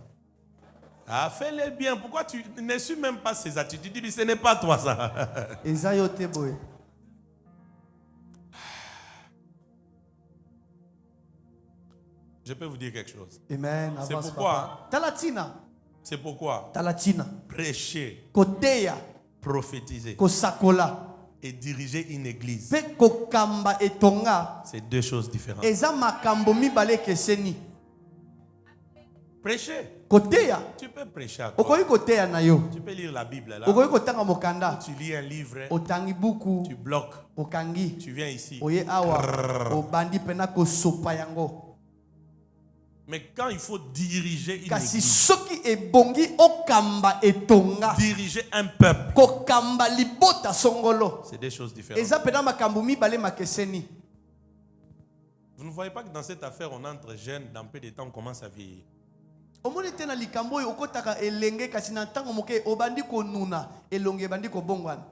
Ah, fais-le bien. Pourquoi tu ne suis même pas ses attitudes? Dis-lui, ce n'est pas toi ça. Je peux vous dire quelque chose. Amen. C'est pourquoi. Talatina. C'est pourquoi. Talatina. Prêcher. Koteya. Prophétiser. Kosakola. Et diriger une église. Pe kokamba etonga. C'est deux choses différentes. Eza makambo mibale keseni. Prêcher. Koteya. Tu peux prêcher à Okoyi koteya na yo. Tu peux lire la Bible là. Okoyi kotanga mokanda. Tu lis un livre. Otangi buku. Tu bloques. Okangi. Tu viens ici. Oye awa. Obandi pena ko sopa yango. Mais quand il faut diriger une Kasi église, soki ebongi okamba etonga. diriger un peuple, Kokamba libota songolo. c'est des choses différentes. Eza pena makambo mibale makeseni. Vous ne voyez pas que dans cette affaire, on entre jeunes, dans peu de temps, on commence à vieillir. Omoni tena likambo oyo okotaka elenge kasi na ntango moke obandi konuna elonge ebandi kobongwana.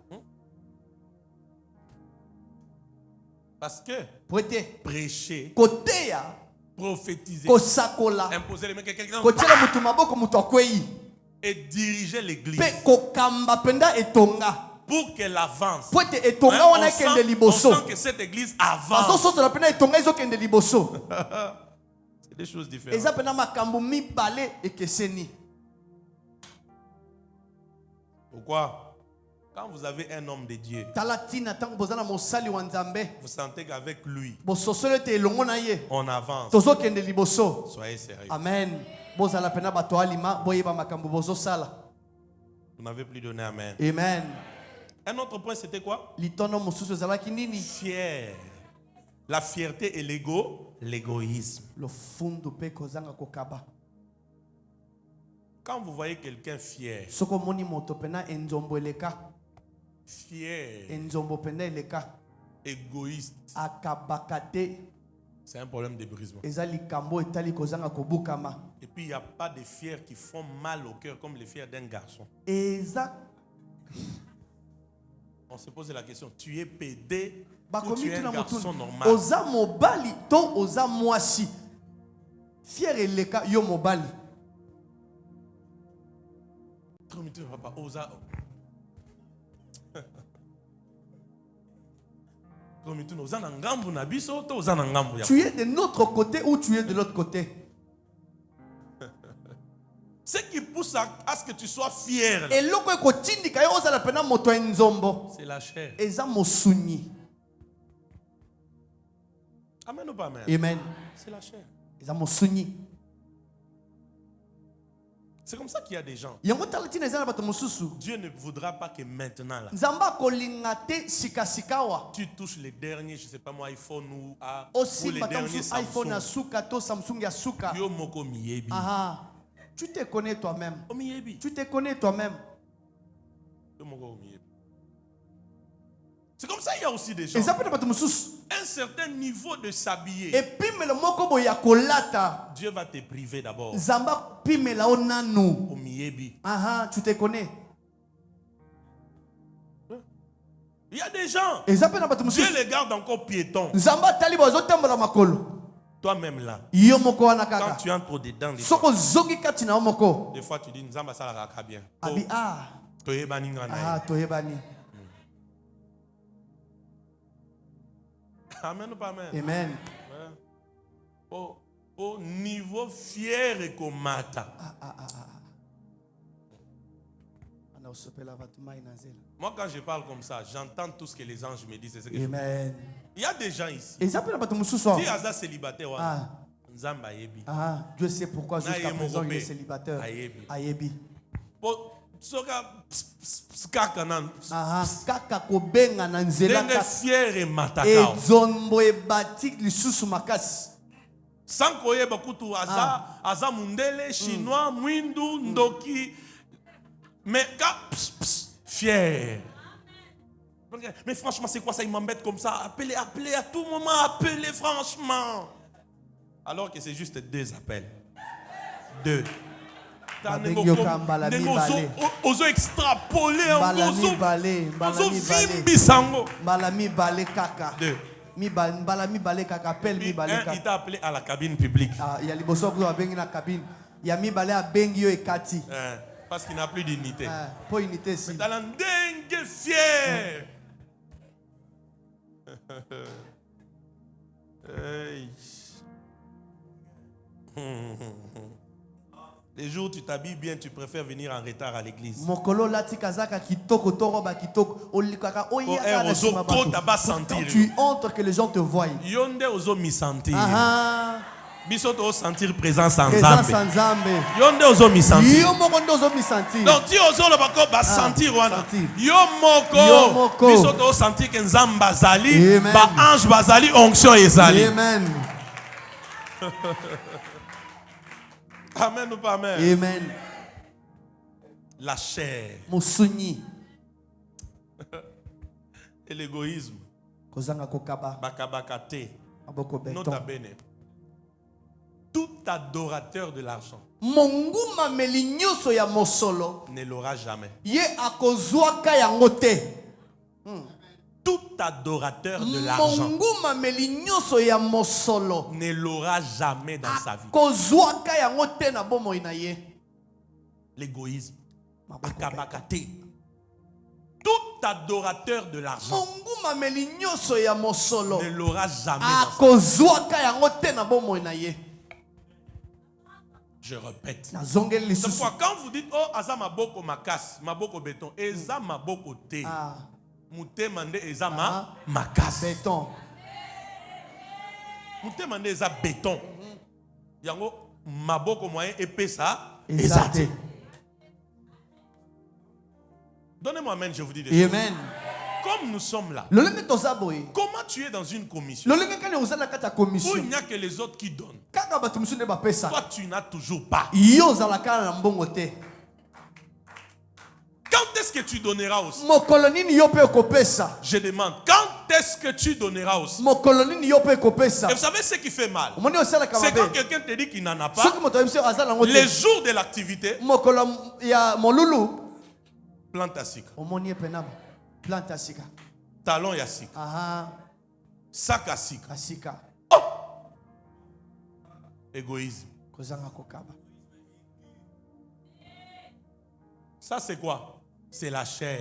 Parce que prêcher, koteya, prophétiser, kosakola, imposer les mains que quelqu'un kotiela mutu maboko mutu akwei et diriger l'église pe kokamba penda etonga pour qu'elle avance. po ete etonga wana kende liboso. On sent que cette église avance. Baso soto la pena etonga ezokende liboso. C'est des choses différentes. Eza pena makambo mibale ekeseni. Pourquoi? Quand vous avez un homme de Dieu, Talatina tango bozana mosali wa Nzambe, vous sentez qu'avec lui, bososole te elongo na ye, on avance. tozokende liboso. Soyez sérieux. Amen. Bozala pena bato alima boyeba makambo bozosala. Vous n'avez plus donné amen. Amen. Un autre point, c'était quoi? Litono mosusu ezalaki nini? Fier. La fierté et l'égoïsme. Lo fundo pe kozanga kokaba. Quand vous voyez quelqu'un fier, Soko moni moto pena enzombo eleka. fier, Enzombo pena eleka. égoïste, Akabakate. c'est un problème de brisement. Eza likambo etali kozanga kobukama. Et puis il n'y a pas de fiers qui font mal au cœur comme les fiers d'un garçon. Eza On se pose la question, tu es pédé ou bakomi tu es tuna un garçon mutu. normal? Oza mobali to oza mwasi. Fier eleka yo mobali. Papa, osa. Tu es de notre côté ou tu es de l'autre côté? Ce qui pousse à ce que tu sois fier, c'est la chair. Amen ou pas amen? Amen. C'est la chair. C'est comme ça qu'il y a des gens. Dieu ne voudra pas que maintenant là, tu touches les derniers, je ne sais pas moi, iPhone ou les derniers Samsung. Yo moko miyebi. Tu te connais toi-même. Omiyebi. Tu te connais toi-même. Yo moko miyebi. C'est comme ça il y a aussi des gens. Un certain niveau de s'habiller. Dieu va te priver d'abord. Tu te connais. Il y a des gens. Dieu les garde encore piétons. Toi-même là. Quand tu entres dedans, des fois tu dis Nzamba ça la bien. Amen ou pas amen? Amen. Au niveau fier et comme mata. Moi quand je parle comme ça, j'entends tout ce que les anges me disent. C'est ce que Amen. Il y a des gens ici. Si Aza célibataire, Dieu sait pourquoi jusqu'à présent il est célibataire. Ayebi. kaka kobenga na nzela fier et matakao. ezombo ebati lisusu makasi. Sans koyeba kutu aza mundele chinois mwindu ndoki mais fier. Mais franchement, c'est quoi ça? Il m'embête comme ça. Appelez à tout moment, appelez franchement. Alors que c'est juste 2 appels. 2. Ozo extrapoler ozo vimbisango. Balami balé kaka. 2. Balami balé kaka appel mi balé kaka. Il t'a appelé à la cabine publique. Il y a les bossons qui ont bengi na cabine. Il y a mi balé à bengi yo ekati. Parce qu'il n'a plus d'unité. Pas unité si. Dans la dengue fier. Les jours où tu t'habilles bien, tu préfères venir en retard à l'église. Tu entres que les gens te voient. Yonde ozo mi sentir. Bisoto o sentir présence sans Zambe. Yonde ozo mi sentir. sentir. Donc tu ozo le bako ba sentir wana. Yo moko. Bisoto o sentir que nzamba zali, ba ange bazali onction ezali. Amen. Amen ou pas amen? Amen. La chair. Musuni. Et l'égoïsme. Kozanga kokaba. Bakabakate. Aboko beton. Nota bene. Tout adorateur de l'argent monguma melinyoso ya mosolo ne l'aura jamais. Ye akozwaka yango te. Tout adorateur de l'argent monguma melinyoso ya mosolo ne l'aura jamais dans sa vie. Kozwaka yango te na bomoi na ye. L'égoïsme. Bakabakate. Tout adorateur de l'argent monguma melinyoso ya mosolo ne l'aura jamais dans sa vie. Kozwaka yango te na bomoi na ye. Je répète. C'est pourquoi quand vous dites oh aza maboko makas, maboko béton, eza maboko te. Mouté mandé eza makas. Béton. Mouté mandé eza béton. Yango maboko moyen épais ça. Exact. Donnez-moi amen, je vous dis des choses. Amen. Comme nous sommes là, comment tu es dans une commission où il n'y a que les autres qui donnent? Toi, tu n'as toujours pas. Quand est-ce que tu donneras aussi? Je demande, quand est-ce que tu donneras aussi? Et vous savez ce qui fait mal? C'est quand quelqu'un te dit qu'il n'en a pas. Les jours de l'activité, plante à sika. Plante asika. Talon ya sika. Sac à sika. Oh! Égoïsme. Ça c'est quoi? C'est la chair.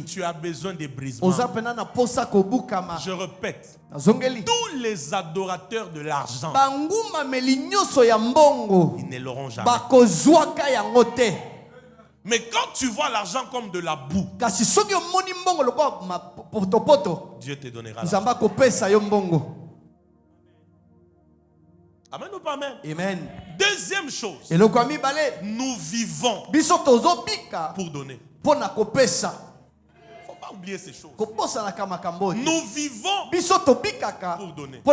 Tu as besoin de brisement. Je répète. Tous les adorateurs de l'argent, ils ne l'auront jamais. Mais quand tu vois l'argent comme de la boue, Dieu te donnera l'argent. Amen ou pas amen? Amen. Deuxième chose, nous vivons pour donner. Il ne faut pas oublier ces choses. Nous vivons pour donner. Ou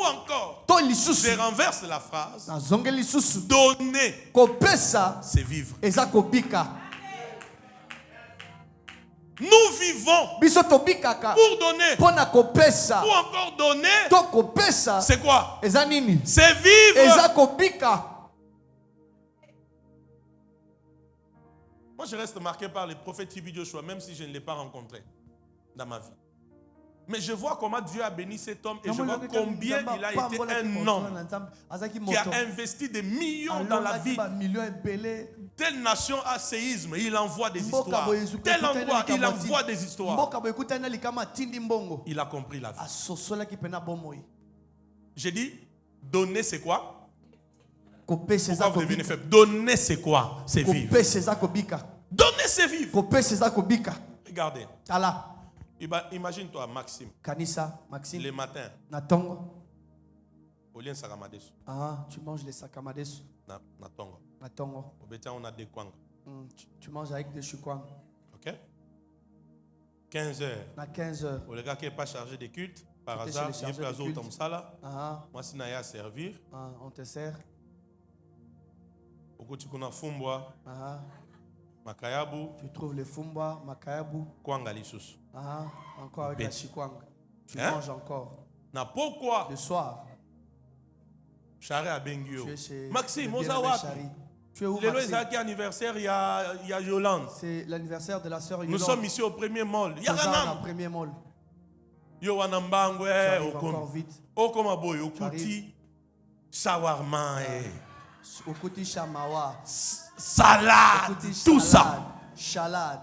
encore, je renverse la phrase. Donner, c'est vivre. Nous vivons pour donner. Ou encore donner, c'est quoi? C'est vivre. Moi, je reste marqué par le prophète Tibi Joshua, même si je ne l'ai pas rencontré dans ma vie. Mais je vois comment Dieu a béni cet homme et je vois combien il a été un homme qui a investi des millions dans la vie. Telle nation a séisme, il envoie des histoires. Tel endroit, il envoie des histoires. Il a compris la vie. J'ai dit, donner c'est quoi? Pourquoi vous devenez faible? Donner c'est quoi? C'est vivre. Donner c'est vivre. Regardez. Imagine-toi Maxime. Le matin. Tu manges les sakamadesu. On a des kwanga. Tu manges avec des chukwang. Ok. 15 heures. À 15 heures. Pour le gars qui n'est pas chargé de culte, par Tu hasard, t'es il est chargé de culte. comme ça là. Ah, Moi, si je à servir, ah, on te sert. au tu connais Fumbwa, Ah, Makayabu, tu trouves les fumba, makayabu. Kwanga Lissus. Ah, encore avec la Bête. chikwang. Tu Hein? manges encore. Na pourquoi Le soir, Charé à Bengio. tu es chez Maxime, le bien-aimé Ozawa. Chari. Tu es où, Le Maxime? Loïsaki anniversaire, il y a Yolande. C'est l'anniversaire de la sœur Nous Yolande. sommes ici au premier mall. Il y a Dans un un premier mall. Yo Wanambangwe, Tu arrives encore vite. Okomaboy, Tu arrives. Okuti, Shawarma, Okuti Shamawa. salade, Okuti tout salade. ça. Salade.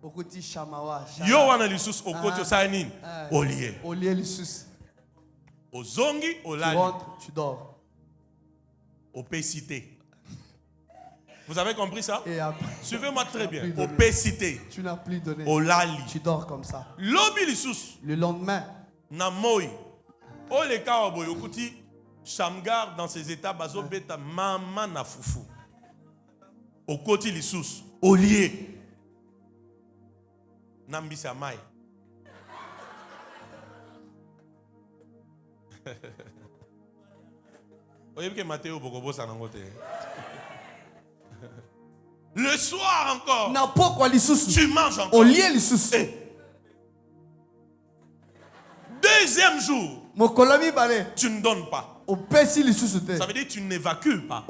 Okuti Shamawa. Yo wana Lissus, Okoti, Osainin, Olie. Olie Lissus. Ozongi, Tu Olali, rentres, tu dors. Opacité. Vous avez compris ça? Et après, Suivez-moi très bien. plus donné. Opacité. tu n'as plus donné. Olali. Tu dors comme ça. Lobi Lissus, Le lendemain, Namoy. Oleka Oboy, Okuti, Shamgar dans ses états, Bazo Beta, Mama na Foufou. Okoti Lissus, Olie. Nambisa Mai. Le soir encore, na pokwa lisusu. tu manges encore. Olie lisusu. Et deuxième jour, Mokolomi bale. tu ne donnes pas. Opesi lisusu te. Ça veut dire que tu n'évacues pas.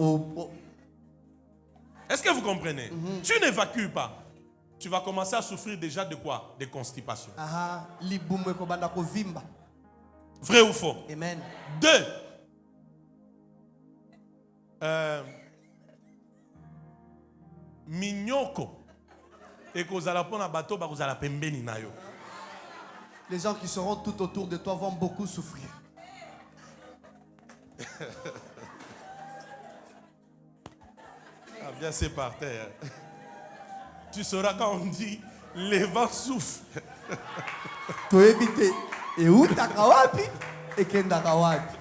Est-ce que vous comprenez? Tu n'évacues pas. Tu vas commencer à souffrir déjà de quoi? De constipation. Aha, libumu ekobanda kovimba. Vrai ou faux? Amen. 2. Minyoko. Et kozala pona bato ba kozala pembeni na yo. Les gens qui seront tout autour de toi vont beaucoup souffrir. Ah bien c'est par terre. Tu sauras quand on dit les vents soufflent. Toyebi te. Eutaka wapi? Ekendaka wapi?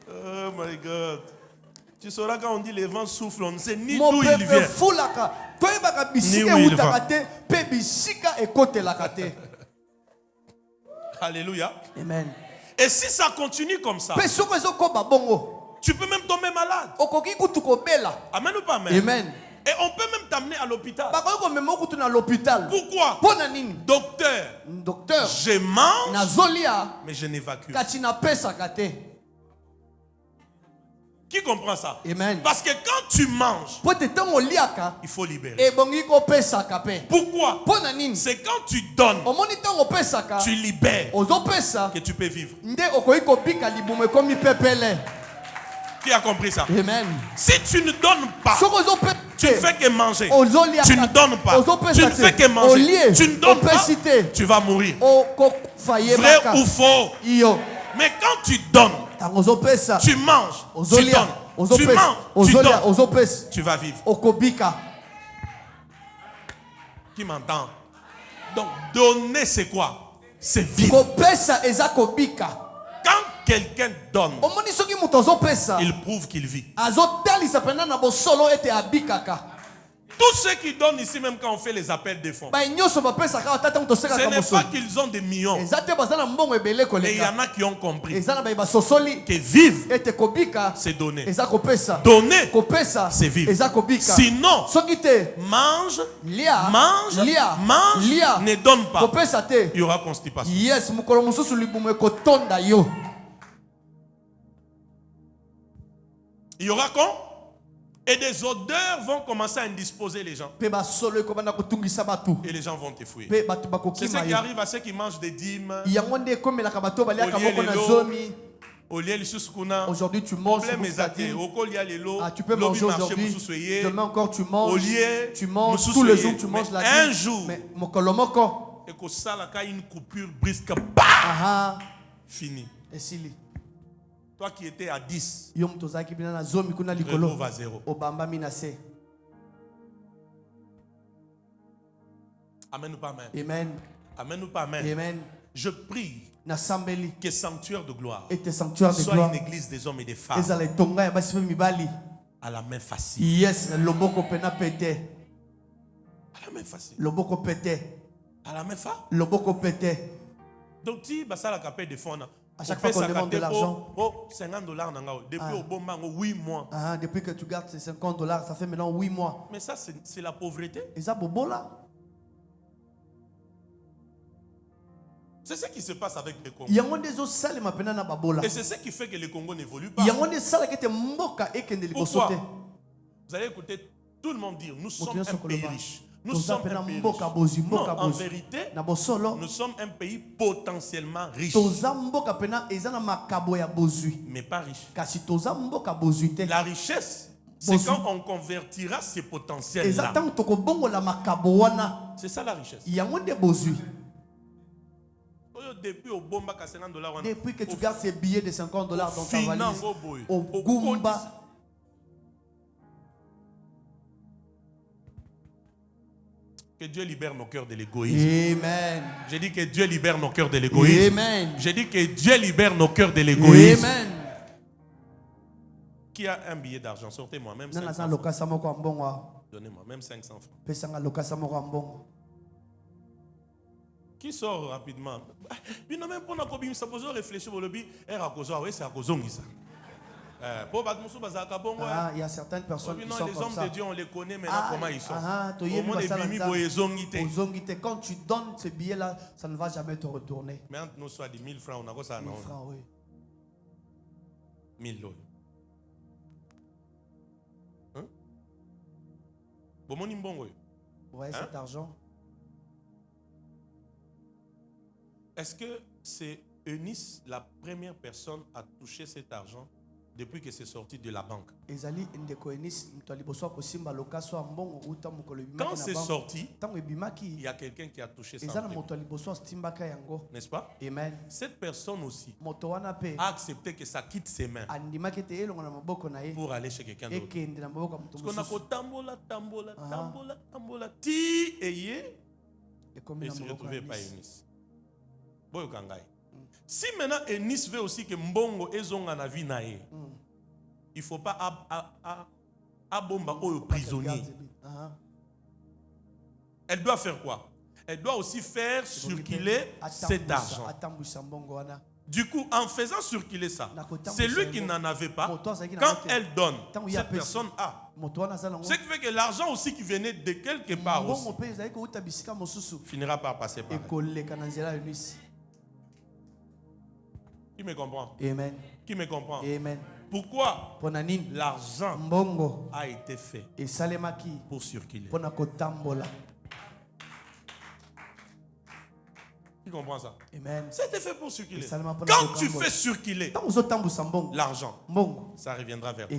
Oh my God. Tu sauras quand on dit les vents soufflent, on ne sait ni Mon d'où il peuple vient. fulaka. Toyebaka bisika Ni où il eutaka va. te. Pe bisika ekotelaka te. Alléluia. Amen. Et si ça continue comme ça, Pe soko ezokoba bongo. tu peux même tomber malade. Okoki kutu kobela. Amen ou pas amen? Amen. Et on peut même t'amener à l'hôpital. Bakoki komema kutu na l'hôpital. Pourquoi? Pona nini? Docteur, Docteur, je mange, nazolia mais je n'évacue. kati napesaka te. Qui comprend ça? Amen. Parce que quand tu manges, Po te ntango oliaka il faut libérer. ebongi kopesaka pe. Pourquoi? Pona nini? C'est quand tu donnes, Omoni ntango opesaka tu libères, ozopesa que tu peux vivre. nde okoki kobika libumu ekomi pepele. Qui a compris ça? Amen. Si tu ne donnes pas, Soko ozopesa tu ne fais que manger. ozolia Tu ne donnes pas. ozopesa Tu ne fais te. que manger. Olie, Tu ne donnes pas, opesi te. tu vas mourir. Okofa yebaka. Vrai ou faux? Iyo Mais quand tu donnes, ntango ozopesa tu manges, tu ozolia donnes, tu ozopesa manges, tu ozolia donnes, ozopesa tu vas vivre. okobika. Qui m'entend? Donc, donner, c'est quoi? C'est vivre. Kopesa eza kobika. Quand quelqu'un donne, Omoni soki moto azopesa il prouve qu'il vit. azotalisa pena na bosolo ete abikaka. Tous ceux qui donnent ici, même quand on fait les appels de fonds, Bai nyonso bapesaka ata ntango ce tosekaka n'est mosolo. pas qu'ils ont des millions. Eza te baza na mbongo ebele Et il y koleka. en a qui ont compris Eza na bai basosoli que vivre, ete kobika c'est donner. eza kopesa. Donner, Kopesa c'est vivre. eza kobika. Sinon, Soki te mange, lia mange, lia mange, lia ne donne pas. kopesa te. Il y aura constipation. Yes, mukolo mususu libumu ekotonda yo. Il y aura quoi? Et des odeurs vont commencer à indisposer les gens. Pe basolo ekobanda kotungisa batu. Et les gens vont te fouiller. Pe batu C'est ce bakokima qui yo. arrive à ceux qui mangent des dîmes. Yango nde ekomelaka bato baliaka Olie moko na lelo. zomi. Au lieu de suskuna. Aujourd'hui tu manges Problème beaucoup est athée. fatigué. Au colia lelo. Ah, tu peux Lobby manger marché aujourd'hui. moussoussoyé. Demain encore tu Au manges. lieu, Tu manges moussoussoyé. tous les jours, tu manges Mais la un nuit. jour, Mais mokolo moko. et que ça là, une coupure brusque, bah, Aha. fini. Esili. Toi qui étais à 10, Yo mtu ozalaki bina na zomi kuna retrouve likolo. à 0. Obamba mina se. Amen ou pas amen? Amen. Amen ou pas amen? Amen. Je prie nasambeli que Sanctuaire de gloire ete sanctuaire de soit gloire une église des hommes et des femmes ezala etonga ya basi pe mibali à la main facile. yes loboko pena pete À la main facile. loboko pete À la main facile. loboko pete. Donc, si ça la capelle de fonds, À chaque fois qu'on demande de l'argent, oh, $50 depuis au bon moment, 8 mois. Ah, depuis que tu gardes ces $50, ça fait maintenant 8 mois. Mais ça, c'est la pauvreté. Et ça, bobo là. C'est ce qui se passe avec le Congo. Il y a des autres salles maintenant na babola. Et c'est ce qui fait que le Congo n'évolue pas. Il y a des salles qui étaient mboka et qui ne Pourquoi? Vous allez écouter tout le monde dire, nous sommes un pays riche. Nous sommes un pays riche. Non, en vérité, nous sommes un pays potentiellement riche. Mais pas riche. La richesse, c'est quand on convertira ces potentiels-là. C'est ça la richesse. Depuis que tu gardes ces billets de $50 dans ta valise, au Gumba, que Dieu libère nos cœurs de l'égoïsme. Amen. J'ai dit que Dieu libère nos cœurs de l'égoïsme. Amen. J'ai dit que Dieu libère nos cœurs de l'égoïsme. Amen. Qui a un billet d'argent? Sortez-moi, même 500 francs. Donnez-moi, même 500 francs. Qui sort rapidement? Puis non, même pour nous, ça peut réfléchir au lobby. C'est à cause de ça. Il y a certaines personnes qui sont les comme hommes ça. de Dieu, on les connaît maintenant comment ils sont. Quand tu donnes ce billet-là, ça ne va jamais te retourner. Mais entre nous, soit 1000 francs, on a quoi ça? 1000 francs, oui. 1000 dollars. Hein? Vous voyez cet argent? Est-ce que c'est Eunice la première personne à toucher cet argent depuis que c'est sorti de la banque? Quand c'est sorti, il y a quelqu'un qui a touché ça. N'est-ce pas? Amen. Cette personne aussi a accepté que ça quitte ses mains pour aller chez quelqu'un d'autre. Parce qu'on a tambola, ti et se retrouver par Eunice. Si maintenant Eunice veut aussi que Mbongo ezonga na vie nae, il ne faut pas abomba au prisonnier. Elle doit faire quoi? Elle doit aussi faire circuler cet argent. Du coup, en faisant circuler ça, c'est lui qui n'en avait pas. Quand elle donne, cette personne a. Ce qui fait que l'argent aussi qui venait de quelque part aussi, finira par passer par elle. Qui me comprend? Amen. Qui me comprend? Amen. Pourquoi l'argent a été fait pour circuler? Tu comprends ça? Amen. C'était fait pour circuler. Quand tu fais circuler l'argent, ça reviendra vers toi.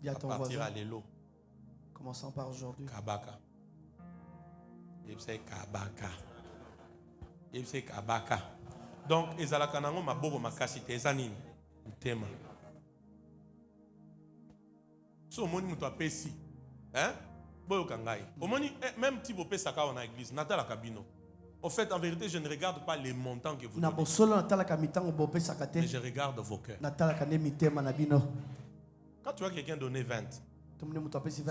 À partir à l'élo. Commençons par aujourd'hui. Kabaka. Kabaka. Donc, ezalaka nango maboko makasi te ezanini tema. So moni muto apesi, hein? Boyo kangai. Omoni même ti bo pesa ka na église, natala kabino. En fait, en vérité, je ne regarde pas les montants que vous donnez. Mais je regarde vos cœurs. Quand tu vois quelqu'un donner 20,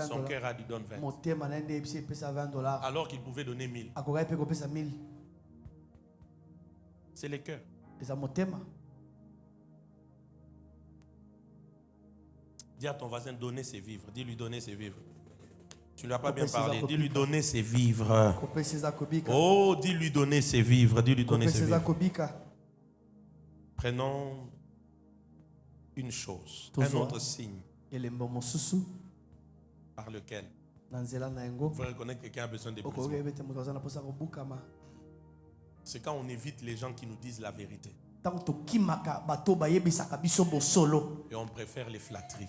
son cœur a dit donne 20. Alors qu'il pouvait donner 1000. C'est les cœurs. Dis à ton voisin donner ses vivres. Dis-lui donner ses vivres. Tu ne lui as pas bien parlé. Dis-lui donner ses vivres. Oh, dis-lui donner ses vivres. Dis-lui donner ses vivres. Prenons une chose, un autre signe par lequel vous reconnaître que quelqu'un a besoin de besoin. C'est quand on évite les gens qui nous disent la vérité. Et on préfère les flatteries.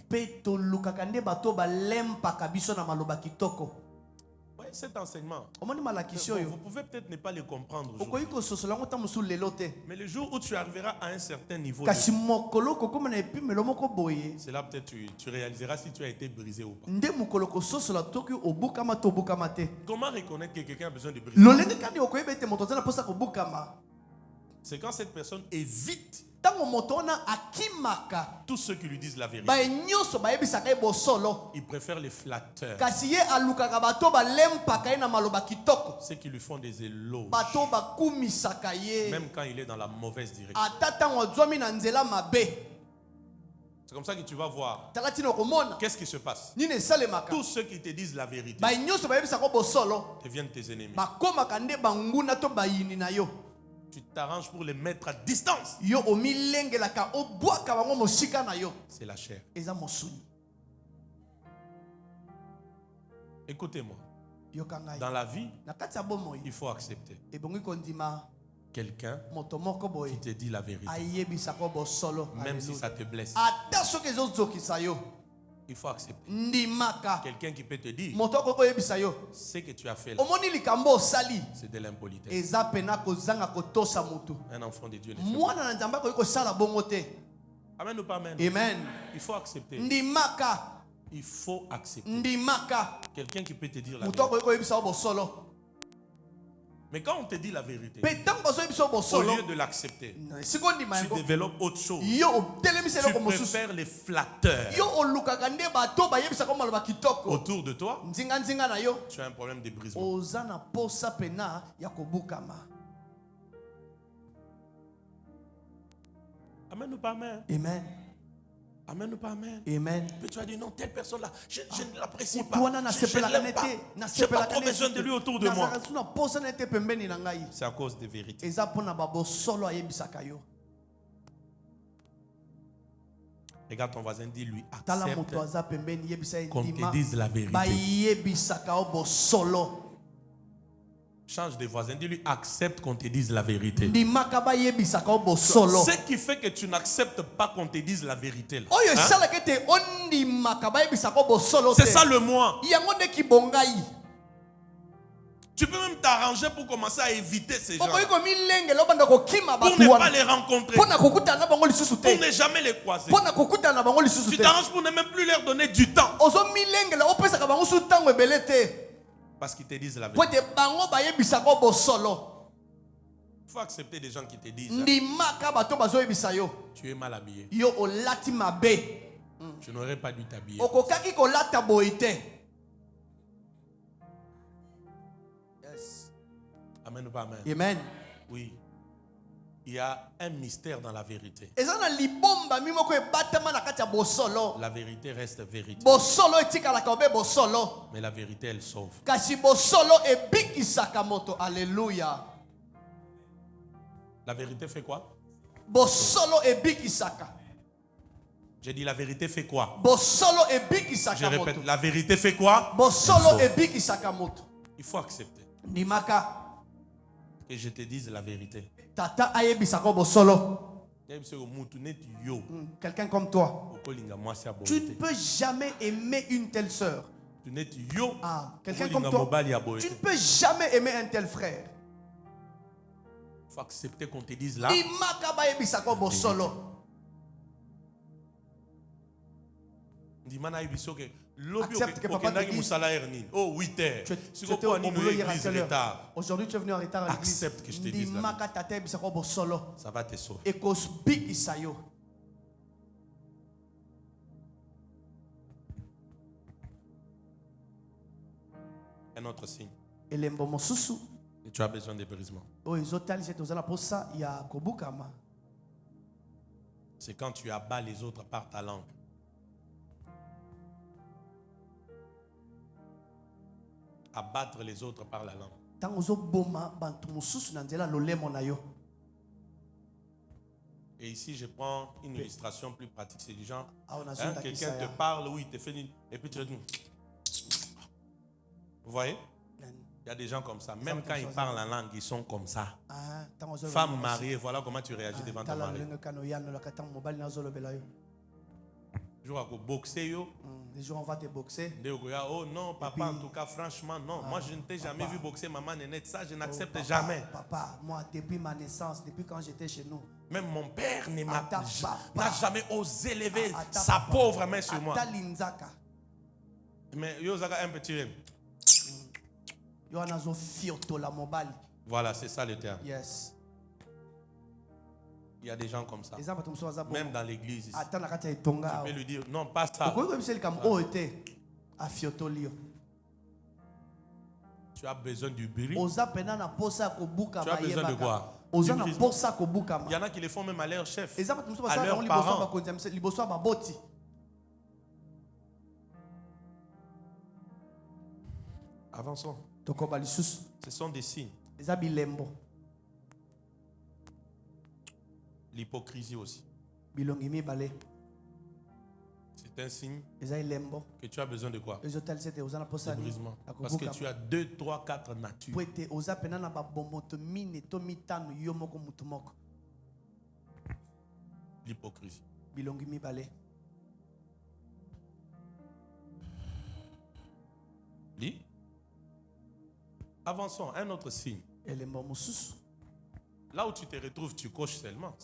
cet enseignement, omoni malakisi bon, oyo vous pouvez peut-être ne pas le comprendre okoki aujourd'hui. kososola ngo ta mosusu lelo te Mais le jour où tu arriveras à un certain niveau, kasi mokolo kokóma na epimelo moko boye c'est là peut-être tu réaliseras si tu as été brisé ou pas. nde mokolo kososola toki obukama to obukama te Comment reconnaître que quelqu'un a besoin de briser? lolenge kani okoyeba ete moto aza na mposa kobukama C'est quand cette personne évite ntango moto wana akimaka tous ceux qui lui disent la vérité. baye nyonso bayebisaka ye bosolo Il préfère les flatteurs, kasi ye alukaka bato balempaka ye na maloba kitoko ceux qui lui font des éloges, bato bakumisaka ye même quand il est dans la mauvaise direction. ata ntango azwami na nzela mabe C'est comme ça que tu vas voir. tala ntina okomona Qu'est-ce qui se passe? nini esalemaka Tous ceux qui te disent la vérité baye nyonso bayebisaka bosolo deviennent tes ennemis. bakomaka nde banguna to bayini na yo Tu t'arranges pour les mettre à distance. yo omilengelaka obwaka bango mosika na yo C'est la chair. eza mosuni Écoutez-moi. yoka ngai Dans la vie, na kati ya bomoi il faut accepter ebongi kondima quelqu'un moto moko qui boye te dit la vérité. ayebisaka bosolo Même si Alléluia. ça te blesse. ata soki ezozokisa yo Il faut accepter. ndimaka Quelqu'un qui peut te dire moto akoki koyebisa yo ce que tu as fait là, omoni likambo osali c'est de l'impolitesse. eza pena kozanga kotosa motu Un enfant de Dieu ne fait pas. mwana na nzambe akoki kosala bongo te Amen ou pas amen? amen Il faut accepter. ndimaka Il faut accepter. ndimaka Quelqu'un qui peut te dire la moto vérité. akoki koyebisa yo bosolo Mais quand on te dit la vérité, mpe ntango bazoyebisa yo au bosolo lieu de l'accepter, siko ondima tu yango développes autre chose. yo otelemisa Tu eloko mosusu préfères les flatteurs yo olukaka nde bato bayebisaka yo maloba kitoko autour de toi. nzinga na yo Tu as un problème de brisement. oza na posa pena ya kobukama Amen ou pas amen? amen Amen ou pas amen? amen Mais tu as dit non, telle personne-là, je ne l'apprécie pas. wana Je nasepelaka l'aime ne pas. te Je n'ai pas nasepelaka trop besoin de lui autour de moi. nazalaka na posa na ete pembeni na ngai C'est à cause des vérités. eza mpona babosolo ayebisaka yo Regarde ton voisin, dis-lui, tala accepte moto aza pembeni yebisa ye qu'on te ndima dise la vérité. bayebisaka yo bosolo Change de voisin, dis-lui, accepte qu'on te dise la vérité. ndimaka bayebisaka yo bosolo Ce qui fait que tu n'acceptes pas qu'on te dise la vérité, là, oyo hein, esalaka ete ondimaka bayebisaka yo bosolo c'est te ça le moi. yango nde kibongai Tu peux même t'arranger pour commencer à éviter ces gens, okoki komilengela obanda kokima pour bato ne pas wana les rencontrer, mpo na kokutana na bango lisusu pour te ne jamais les croiser. mpo na kokutana na bango lisusu Tu te t'arranges pour ne même plus leur donner du temps, ozomilengela opesaka bango su ntango ebele te parce qu'ils te disent la po vérité. ete bango bayebisaka yo bosolo Il faut accepter des gens qui te disent, hein, ndimaka bato bazoyebisa yo tu es mal habillé. yo olati mabe Tu n'aurais pas dû t'habiller. okokaki kolata boye te Amen ou pas amen? amen Oui. Il y a un mystère dans la vérité. eza na libomba mi moko ebatama na kati ya bosolo La vérité reste vérité. bosolo etikalaka obe bosolo Mais la vérité, elle sauve. kasi bosolo ebikisaka moto alleluya La vérité fait quoi? bosolo ebikisaka J'ai dit la vérité fait quoi? bosolo Je ebikisaka moto répète, la vérité fait quoi? bosolo Elle sauve. ebikisaka moto Il faut accepter ndimaka que je te dise la vérité. tata ayebisaka bosolo quelqu'un comme toi tu ne peux jamais aimer une telle sœur quelqu'un comme toi tu ne peux jamais aimer un tel frère il faut accepter qu'on te dise là ndimaka bayebisaka bosolo accepte que papa te dise oh 8 heures tu étais au boulot hier à quelle heure aujourd'hui tu es venu en retard à l'église accepte que je te dise la ndimaka tata ayebisaka bosolo ça va te sauver ekosbikisa yo un autre signe elembo mosusu et tu as besoin de brisement oyo ezotalisa ete oza na posa ya kobukama c'est quand tu abats les autres par ta langue. Abattre les autres par la langue. ntango ozoboma bantu mosusu na nzela lolemo na yo. Et ici, je prends une illustration plus pratique. C'est du genre, hein, quelqu'un te parle, oui, il te fait une... Et puis tu te dis... Vous voyez? Il y a des gens comme ça. Même quand ils parlent en langue, ils sont comme ça. Femme mariée, voilà comment tu réagis devant ton mari. Les jours on va te boxer. Oh non, papa, en tout cas, franchement, non. Moi, je ne t'ai jamais vu boxer maman Nénette. Ça, je n'accepte jamais. Papa, moi, depuis ma naissance, depuis quand j'étais chez nous, même mon père n'a jamais osé lever sa pauvre main sur moi. Mais yo zaka un petit rêve. Voilà, c'est ça le terme. Yes. Il y a des gens comme ça. Même dans l'église. Tu peux lui dire, non, pas ça. Tu as besoin du bruit. Tu as besoin de quoi? Il y en a qui le font même à leur chef, à leurs parents. Avançons. Ce sont des signes. L'hypocrisie aussi. C'est un signe que tu as besoin de quoi? De brisement. Parce que tu as 2, 3, 4 natures. L'hypocrisie. Lis. Avançons. Un autre signe. Là où tu te retrouves, tu coches seulement.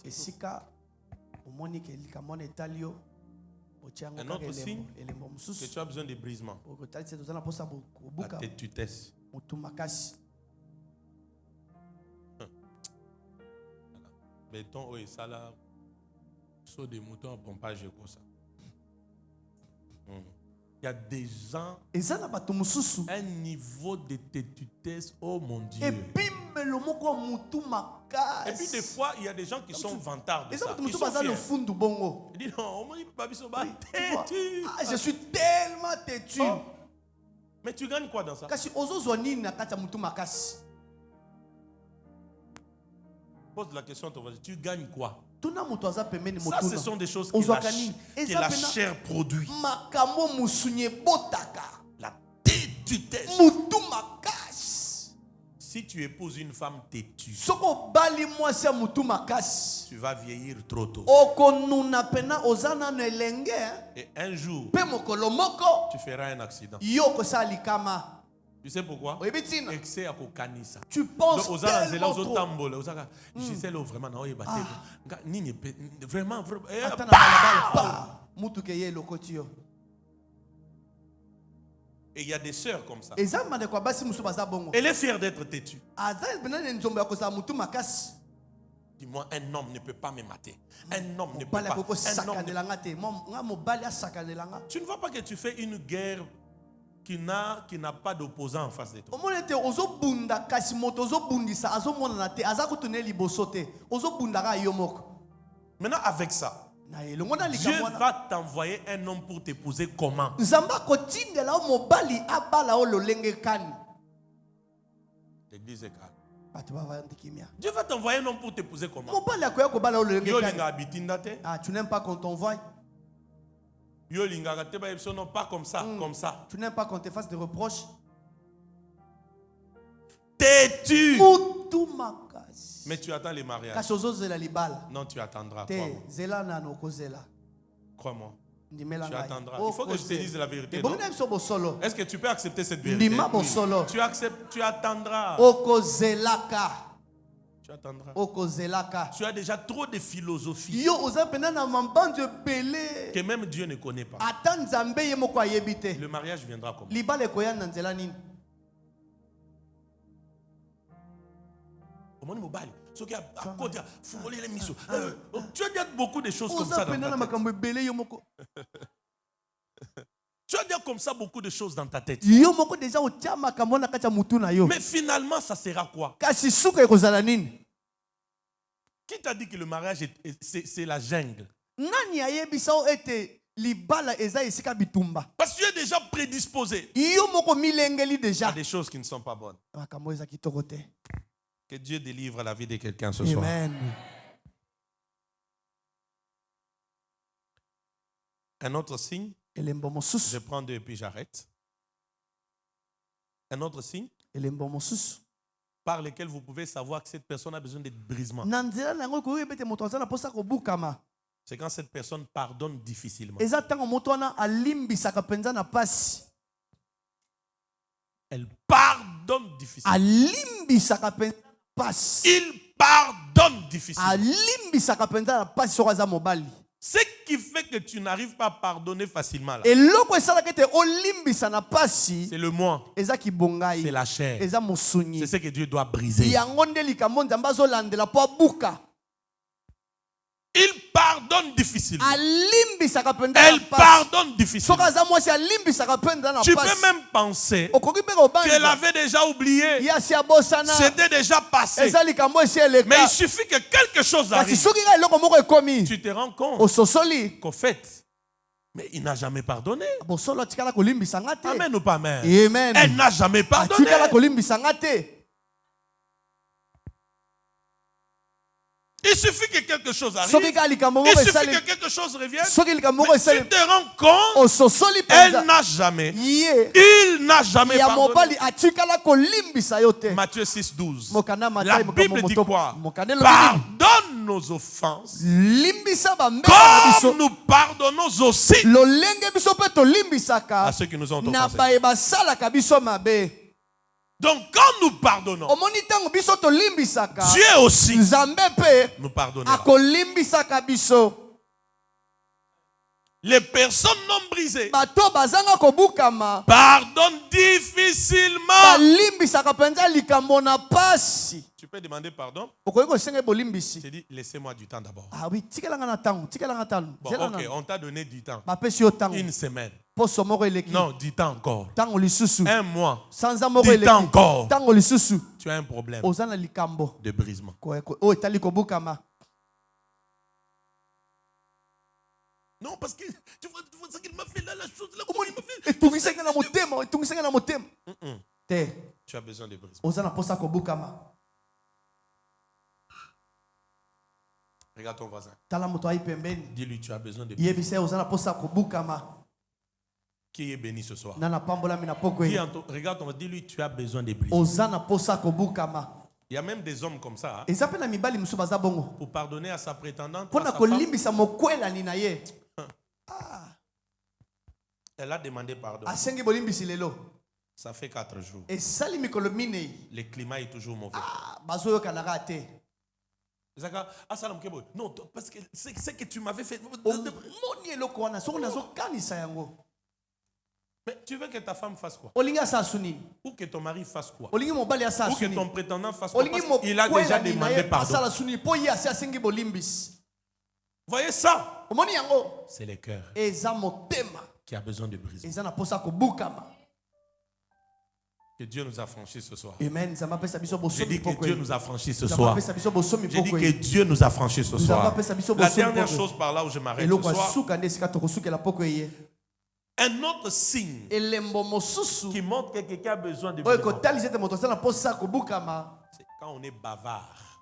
Un autre signe que tu as besoin de brisement. La têtutesse. Béton, oui, ça là. Saut des moutons en pompage comme ça. Il y a des gens, un niveau de têtutesse, oh mon Dieu. Et puis des fois, il y a des gens qui sont vantards de ça. Ils sont fiers. Ils disent non, je suis tellement têtu. Oh. Mais tu gagnes quoi dans ça? Pose la question à ton voisin. Tu gagnes quoi? Ça, ce sont des choses que la chair produit. La têtutesse. Si tu épouses une femme têtue, tu vas vieillir trop tôt. Et un jour, tu feras un accident. Tu sais pourquoi? Excès à kokanisa. Tu penses tellement trop. Vraiment, et il y a des sœurs comme ça. Elle est fière d'être têtue. Dis-moi, un homme ne peut pas me mater. Un homme ne peut pas. Tu ne vois pas que tu fais une guerre qui n'a pas d'opposant en face de toi. Maintenant, avec ça, Dieu va t'envoyer un homme pour t'épouser comment? L'église est calme. Dieu va t'envoyer un homme pour t'épouser comment? Tu n'aimes pas qu'on t'envoie? Non, pas comme ça, comme ça. Tu n'aimes pas qu'on te fasse des reproches? Têtu. Mais tu attends les mariages. Non, tu attendras. Crois-moi. Tu attendras. Il faut que je te dise la vérité. Est-ce que tu peux accepter cette vérité? Oui. Tu acceptes, tu attendras. Tu attendras. Tu as déjà trop de philosophie que même Dieu ne connaît pas. Le mariage viendra comment? Tu as dit beaucoup de choses comme ça dans ta tête. Tu as dit comme ça beaucoup de choses dans ta tête. Mais finalement, ça sera quoi? Qui t'a dit que le mariage c'est la jungle? Parce que tu es déjà prédisposé à des choses qui ne sont pas bonnes. Que Dieu délivre la vie de quelqu'un ce soir. Un autre signe. Je prends 2 et puis j'arrête. Un autre signe par lequel vous pouvez savoir que cette personne a besoin de brisement. C'est quand cette personne pardonne difficilement. Elle pardonne difficilement. Il pardonne difficilement. Ce qui fait que tu n'arrives pas à pardonner facilement, là, c'est le moi. C'est la chair. C'est ce que Dieu doit briser. Il pardonne difficilement. Elle pardonne difficilement. Tu peux même penser qu'elle avait déjà oublié. C'était déjà passé. Mais il suffit que quelque chose arrive. Tu te rends compte qu'au fait, mais il n'a jamais pardonné. Amen ou pas amen? Elle n'a jamais pardonné. Il suffit que quelque chose arrive. Il suffit que quelque chose revienne. Mais si tu te rends compte, elle n'a jamais. Il n'a jamais pardonné. Matthieu 6, 12. La Bible dit quoi? Pardonne nos offenses comme nous pardonnons aussi à ceux qui nous ont offensés. Donc quand nous pardonnons, Dieu aussi nous pardonnera. Les personnes non brisées pardonnent difficilement. Tu peux demander pardon. Tu dis laissez-moi du temps d'abord. Bon, ok, on t'a donné du temps. Une semaine. Non, du temps encore. Un mois. Du temps encore. Tu as un problème de brisement. Non, parce que tu vois ce qu'il m'a fait là, la chose là. Tu as besoin de brisement. Regarde ton voisin. Dis-lui, tu as besoin de brisement. Qui est béni ce soir? Regarde ton voisin, dis-lui, tu as besoin de brisement. Il y a même des hommes comme ça. Pour pardonner à sa prétendante. Elle a demandé pardon. Ça fait 4 jours. Le climat est toujours mauvais. Non, parce que c'est que tu m'avais fait. Mais tu veux que ta femme fasse quoi? Ou que ton mari fasse quoi? Ou que ton prétendant fasse quoi? Parce qu'il a déjà demandé pardon. Voyez ça? C'est le cœur qui a besoin de briser. Que Dieu nous a franchis ce soir. Amen. J'ai dit que Dieu nous a franchis ce soir. J'ai dit que Dieu nous a franchis ce soir. La dernière chose par là où je m'arrête ce soir. Un autre signe qui montre que quelqu'un a besoin de brisement, c'est quand on est bavard.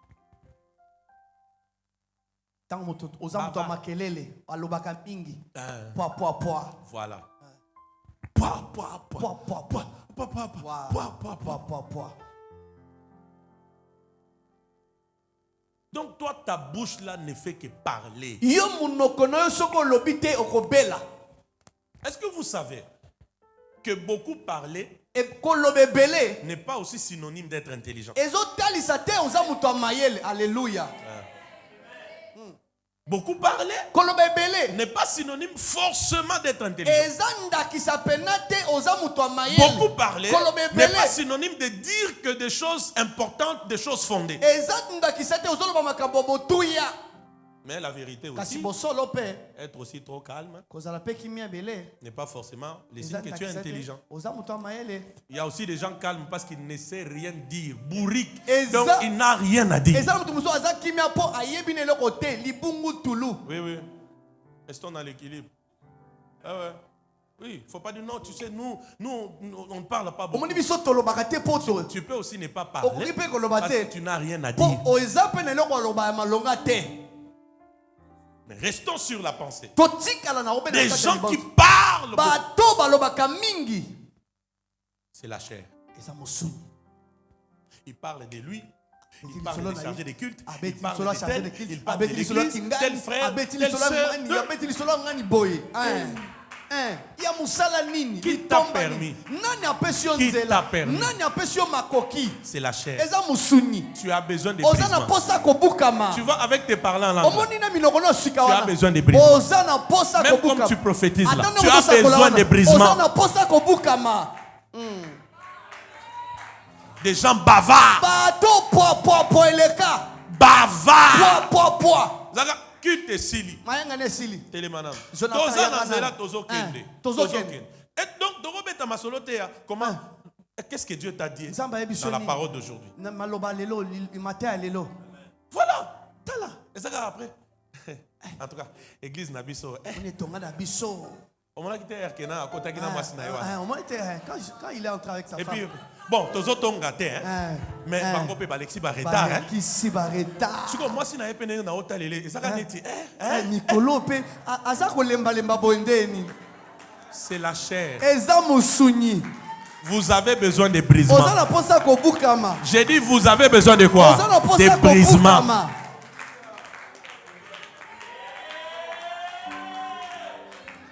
Voilà. Donc toi, ta bouche là ne fait que parler. Est-ce que vous savez que beaucoup parler n'est pas aussi synonyme d'être intelligent? Alléluia. Beaucoup parler n'est pas synonyme forcément d'être intelligent. Beaucoup parler n'est pas synonyme de dire que des choses importantes, des choses fondées. Mais la vérité aussi, être aussi trop calme n'est pas forcément le signe que tu es intelligent. Il y a aussi des gens calmes parce qu'ils ne savent rien dire. Bourrique. Donc il n'a rien à dire. Oui, oui. Restons dans l'équilibre. Ah ouais. Oui, il ne faut pas dire non, tu sais, nous on ne parle pas beaucoup. Tu peux aussi ne pas parler parce que tu n'as rien à dire. Mais restons sur la pensée. Des gens qui parlent beaucoup. C'est la chair. Il parle de lui Il parle des chargés des cultes. Il parle de tel. Il parle de l'église. Tel frère, telle sœur. Qui t'a permis? Qui t'a permis? C'est la chair. Tu as besoin de brisement. Tu vas avec tes parlants là. Tu as besoin de brisement. Même comme tu prophétises là, tu as besoin de brisement. Des gens bavards. Bavards. Culte sili. Télémanam. Et donc, comment? Qu'est-ce que Dieu t'a dit dans la parole d'aujourd'hui? Voilà. Après. En tout cas, l'église Nabiso. Quand il est entré avec sa femme. Et puis, bon, tous autres ont gâté, mais Bango peut Alexis Barreta. Tu vois, moi, si je n'avais pas dans l'hôtel, c'est la chair. Vous avez besoin de brisement. J'ai dit, vous avez besoin de quoi? De brisement.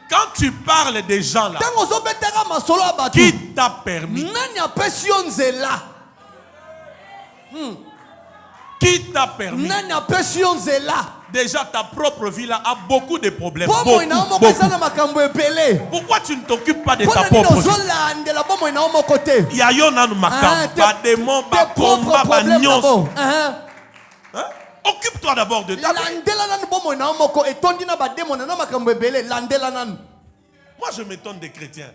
Quand tu parles des gens là, qui t'a permis? Qui t'a permis? Déjà ta propre vie là a beaucoup de problèmes. Beaucoup. Pourquoi tu ne t'occupes pas de ta propre vie? Il y a yon makamba, démon, combat, bagnos. Occupe-toi d'abord de ta vie. Moi je m'étonne des chrétiens.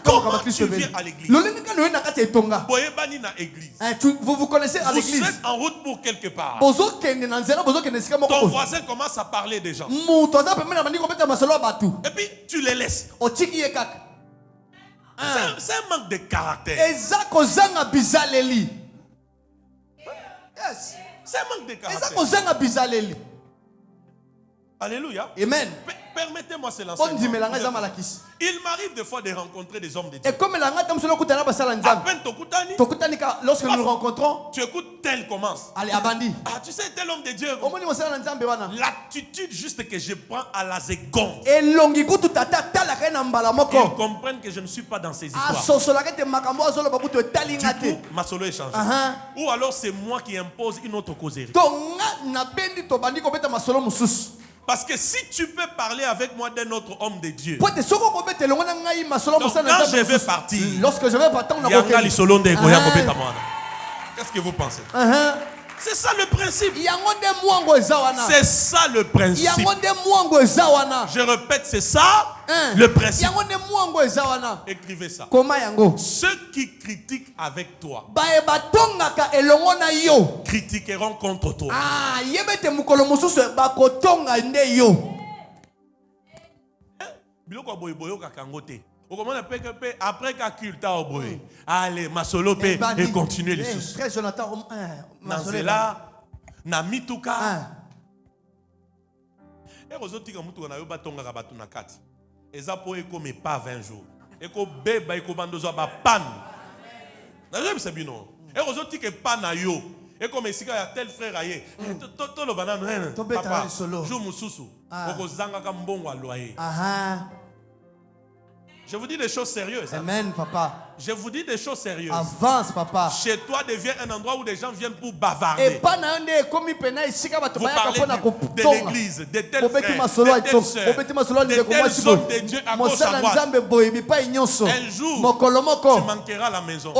Comment tu viens à l'église? Vous connaissez à l'église? Vous êtes en route pour quelque part. Ton voisin commence à parler des gens. Et puis tu les laisses. C'est un manque de caractère. Yes. C'est un manque de caractère. Alléluia. Amen. Permettez-moi ce lancement. Il m'arrive des fois de rencontrer des hommes de Dieu. À peine lorsque nous nous rencontrons, tu écoutes tel commence. Allez, Abandi. Ah, tu sais, tel homme de Dieu. L'attitude juste que je prends à la seconde. Ils comprennent que je ne suis pas dans ces histoires. Du coup, ma solo est changée. Ou alors c'est moi qui impose une autre causerie. Parce que si tu peux parler avec moi d'un autre homme de Dieu, donc quand je vais partir, qu'est-ce que vous pensez? C'est ça le principe. C'est ça le principe. Je répète, c'est ça le principe. Écrivez ça. Ceux qui critiquent avec toi critiqueront contre toi. Après qu'à culte allez, ma solo et continuer les sous. Nanzela, Namituka. Et aux autres, comme tu as eu batonga rabatuna kati. Et ça pour comme pas 20 jours. Et que bébé et que bandozo ba pan. N'avez pas bien non. Et aux autres que pan na yo. Et comme ici il y a tel frère aye. To lo banana. Papa. Jo mususu. Oko zanga ka mbongo loyer. Je vous dis des choses sérieuses. Amen, papa. Je vous dis des choses sérieuses. Avance, papa. Chez toi devient un endroit où des gens viennent pour bavarder. Vous parlez de l'église, de tels frères, de telles sœurs, de tels hommes de Dieu à gauche à droite. Un jour, tu manqueras la maison.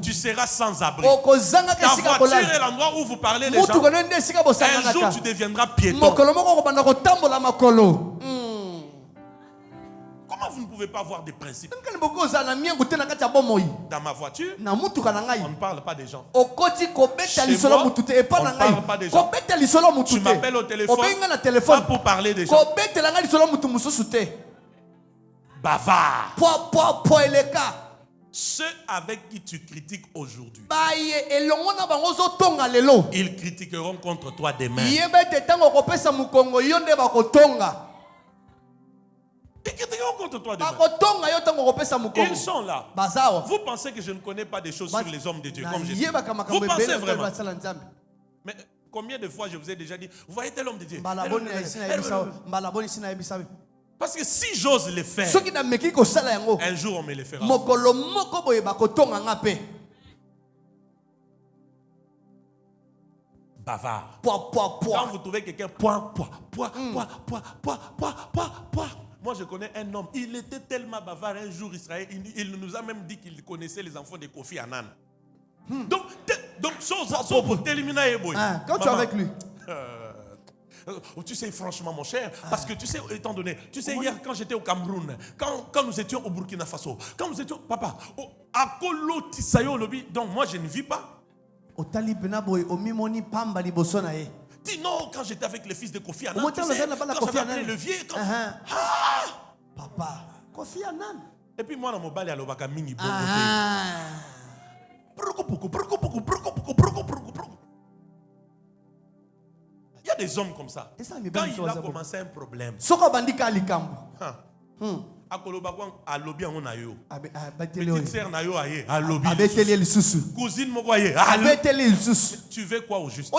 Tu seras sans abri. Ta voiture est l'endroit où vous parlez des gens. Un jour, tu deviendras piéton. Comment vous ne pouvez pas avoir des principes? Dans ma voiture, on ne parle pas des gens. Chez moi, on ne parle pas des gens. Tu m'appelles au téléphone pas pour parler des gens. Bavard. Ceux avec qui tu critiques aujourd'hui, ils critiqueront contre toi demain. contre toi demain. Ils sont là. Vous pensez que je ne connais pas des choses sur les hommes de Dieu comme Jésus? Vous pensez vraiment? Mais combien de fois je vous ai déjà dit, vous voyez tel homme de Dieu? Parce que si j'ose le faire, un jour on me le fera. Bavard. Quand vous trouvez quelqu'un, moi je connais un homme, il était tellement bavard un jour Israël, il nous a même dit qu'il connaissait les enfants de Kofi Annan. Donc chose pour t'éliminer. Quand tu es avec lui. Tu sais, franchement, mon cher, parce que tu sais, étant donné, tu sais, hier, quand j'étais au Cameroun, quand nous étions au Burkina Faso, quand nous étions, papa, à Kolo Tisayo Lobby, donc moi, je ne vis pas. Dis non, quand j'étais avec le fils de Kofi Annan, tu sais, quand j'avais appelé le vieux, quand... Papa, Kofi Annan. Et puis moi, dans mon bal, il y a l'obaka mingi. Il y a des hommes comme ça. Quand il a commencé un problème, petite sœur na yo aye, cousine moko aye, tu veux quoi au juste?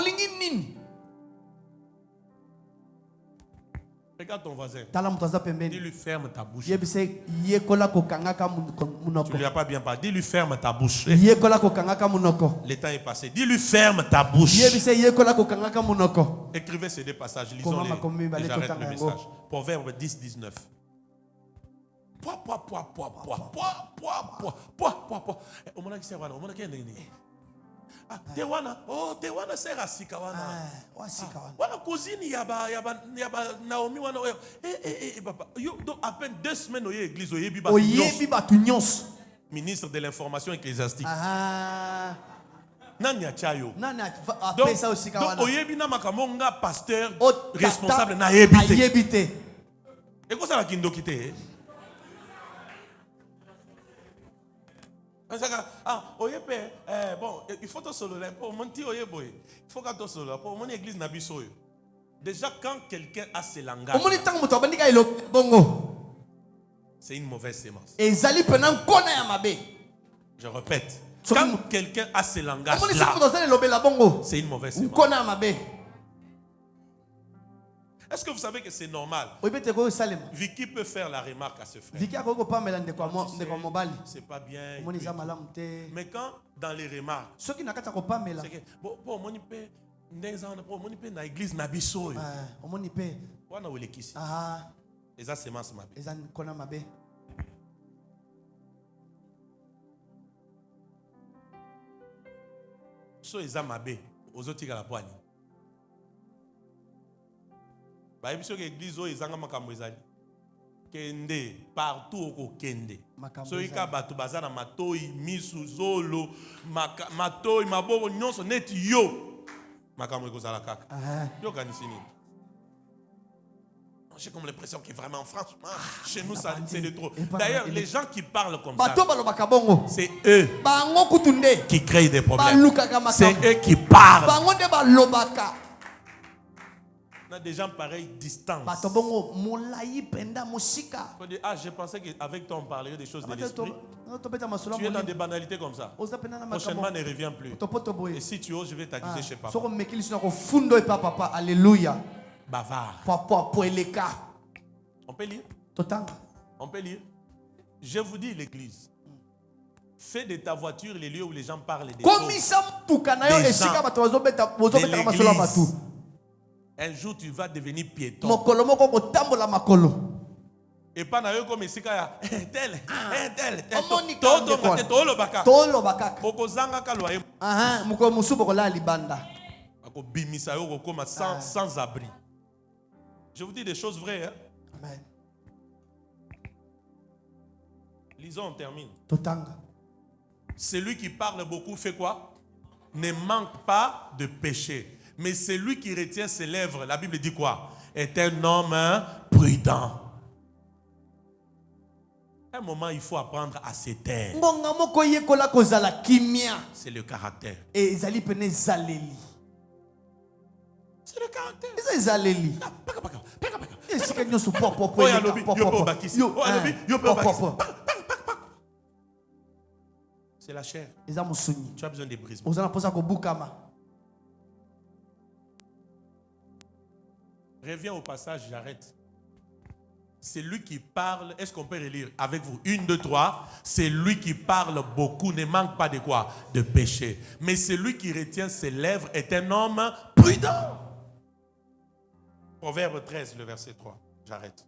Regarde ton voisin. Dis-lui ferme ta bouche. Tu ne lui as pas bien parlé. Dis-lui ferme ta bouche. Le temps est passé. Dis-lui ferme ta bouche. Écrivez ces deux passages. Lisons-les. Et j'arrête le message. Proverbe 10, 19. Tewana, Tewana sera sika wana. Wana cousine yaba Naomi wana. Papa, yo à peine 2 semaines au église au yebi ministre de l'information ecclésiastique. Nanya chayo. Donc au yebi na makamonga pasteur responsable na yebite. Et quoi ça la kindo kité? Bon, il faut que solo pour monter au yeboy. Il faut que tu solo pour mon église nabiso. Déjà quand quelqu'un a ce langage, c'est une mauvaise sémence. Je répète, quand quelqu'un a ce langage là, c'est une mauvaise sémence. Est-ce que vous savez que c'est normal? Vicky peut faire la remarque à ce frère. C'est pas bien. Mais quand dans les remarques, c'est que bon, mon ipé, mon ipé na église na biso. Wana wele kisi. Eza semence mabe. So eza mabe, ozotika la poigne. Bah, il y a une église où ils ont kende partout au kende. So il y a batu bazana matoi misu zolo matoi maboko nyonso net yo makamwe kozala kaka. Yo kanisini. J'ai comme l'impression que vraiment franchement chez nous ça c'est de trop. D'ailleurs les gens qui parlent comme ça, c'est eux qui créent des problèmes. C'est eux qui parlent. On a des gens pareils distants. Je pensais qu'avec toi on parlerait des choses de l'esprit. Tu es dans des banalités comme ça. Prochainement ne reviens plus. Et si tu oses, je vais t'accuser chez papa. Alléluia. Bavard. On peut lire? On peut lire. Je vous dis l'église. Fais de ta voiture les lieux où les gens parlent des choses. Un jour, tu vas devenir piéton. Et pas na yo comme ici kaya tel. Sans abri. Je vous dis des choses vraies. Hein? Amen. Lisons, on termine. Celui qui parle beaucoup fait quoi? Ne manque pas de péché. Mais celui qui retient ses lèvres, la Bible dit quoi? Est un homme prudent. À un moment, il faut apprendre à se taire. C'est le caractère. C'est le caractère. C'est la chair. Tu as besoin de brisement. Reviens au passage, j'arrête. C'est lui qui parle. Est-ce qu'on peut relire avec vous? 1, 2, 3. C'est lui qui parle beaucoup, ne manque pas de quoi? De péché. Mais celui qui retient ses lèvres est un homme prudent. Proverbe 13, le verset 3. J'arrête.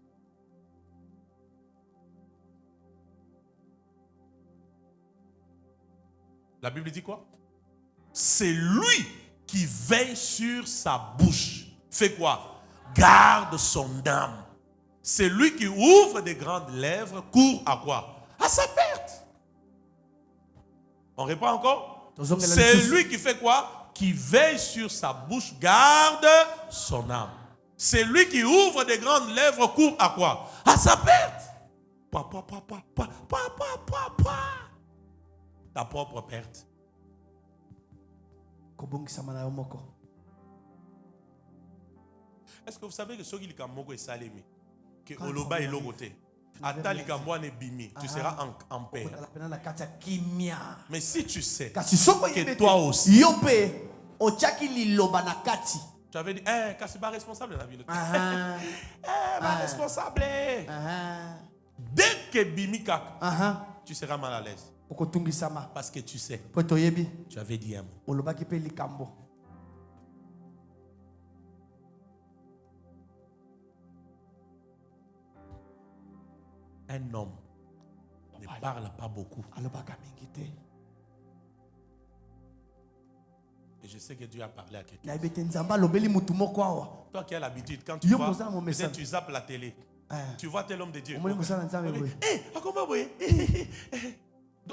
La Bible dit quoi? C'est lui qui veille sur sa bouche. Fait quoi? Garde son âme. C'est lui qui ouvre des grandes lèvres, court à quoi? À sa perte. On répond encore? C'est lui qui fait quoi? Qui veille sur sa bouche, garde son âme. C'est lui qui ouvre des grandes lèvres, court à quoi? À sa perte. Ta propre perte. Est-ce que vous savez que ceux qui sont salemi, que Oloba est l'oroté, tu seras en paix. Mais si tu sais que toi aussi, tu avais dit, c'est pas responsable de la vie. Pas responsable. Dès que Bimika, tu seras mal à l'aise. Parce que tu sais, tu avais dit un mot. Un homme ne parle pas beaucoup. Et je sais que Dieu a parlé à quelqu'un. Toi qui as l'habitude, quand tu vois, peut-être tu zappes la télé. Tu vois tel homme de Dieu.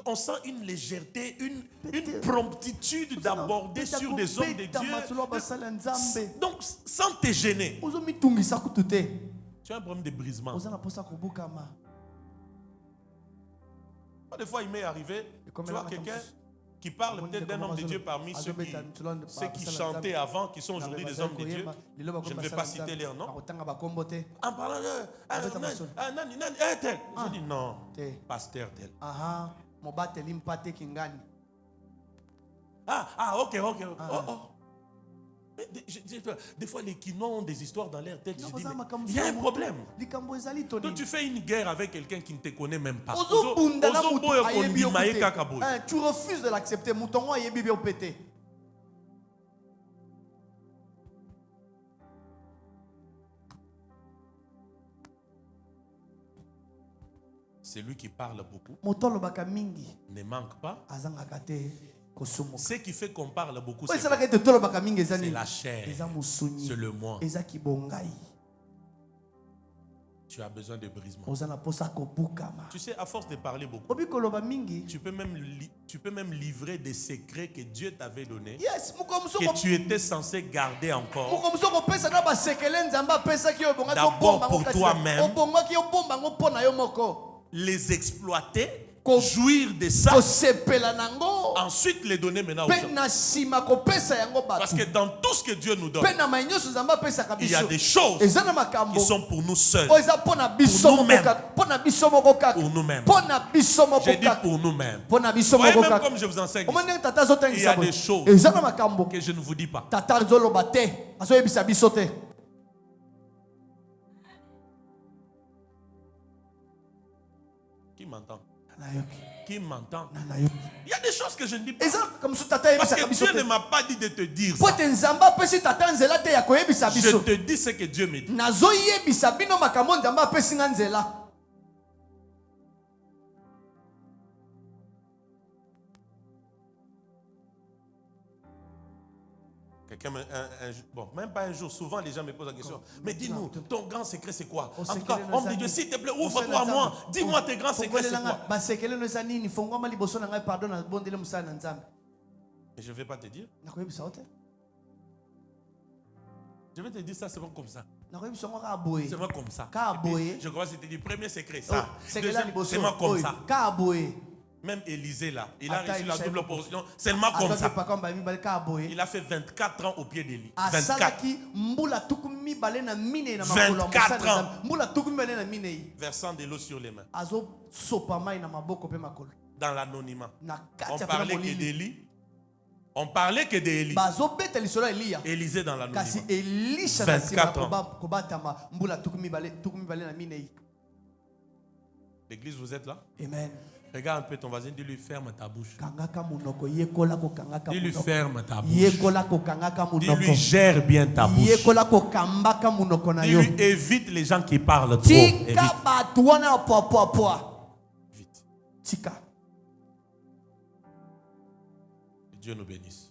On sent une légèreté, une promptitude d'aborder sur des hommes de Dieu. Donc, sans te gêner. Tu as un problème de brisement. Des fois, il m'est arrivé, tu vois quelqu'un qui parle peut-être d'un homme de Dieu parmi ceux qui chantaient avant, qui sont aujourd'hui des hommes de Dieu. Je ne vais pas citer leurs noms. En parlant de tel. Je dis non, pasteur tel. Ok. Des fois, les Kinois ont des histoires dans l'air tête. Je dis, il y a un problème. Donc, tu fais une guerre avec quelqu'un qui ne te connaît même pas. Tu refuses de l'accepter. C'est lui qui parle beaucoup. Ne manque pas. Ce qui fait qu'on parle beaucoup, c'est la chair, c'est le moi. Tu as besoin de brisement. Tu sais, à force de parler beaucoup, tu peux même livrer des secrets que Dieu t'avait donnés, que tu étais censé garder encore. D'abord pour toi-même, les exploiter, jouir de ça, ensuite les donner maintenant aux gens. Parce que dans tout ce que Dieu nous donne, il y a des choses qui sont pour nous seuls, pour nous-mêmes. Pour nous-mêmes. J'ai dit pour nous-mêmes. Vous voyez, même comme je vous enseigne, il y a des choses que je ne vous dis pas. Qui m'entend? Qui m'entend? Il y a des choses que je ne dis pas. Parce que Dieu ne m'a pas dit de te dire ça. Je te dis ce que Dieu me dit. Quelqu'un, bon, même pas un jour, souvent les gens me posent la question. Mais dis-nous, ton grand secret c'est quoi? En tout cas, homme de Dieu, s'il te plaît, ouvre-toi à moi. Dis-moi tes grands secrets c'est quoi? Et je ne vais pas te dire. Je vais te dire ça, c'est bon comme ça. C'est moi comme ça. Puis, je commence à te dire, premier secret, ça. Deuxième, c'est moi comme ça. Même Élisée là, il a reçu la double portion seulement comme ça. Il a fait 24 ans au pied d'Élie. 24 ans. Versant de l'eau sur les mains. Dans l'anonymat. On parlait que d'Élie. On parlait que d'Élie. Élisée dans l'anonymat. 24 ans. L'église, vous êtes là? Amen. Regarde un peu ton voisin, dis-lui ferme ta bouche. Dis-lui ferme ta bouche. Dis-lui gère bien ta bouche. Dis-lui évite les gens qui parlent trop. Évite. Dieu nous bénisse.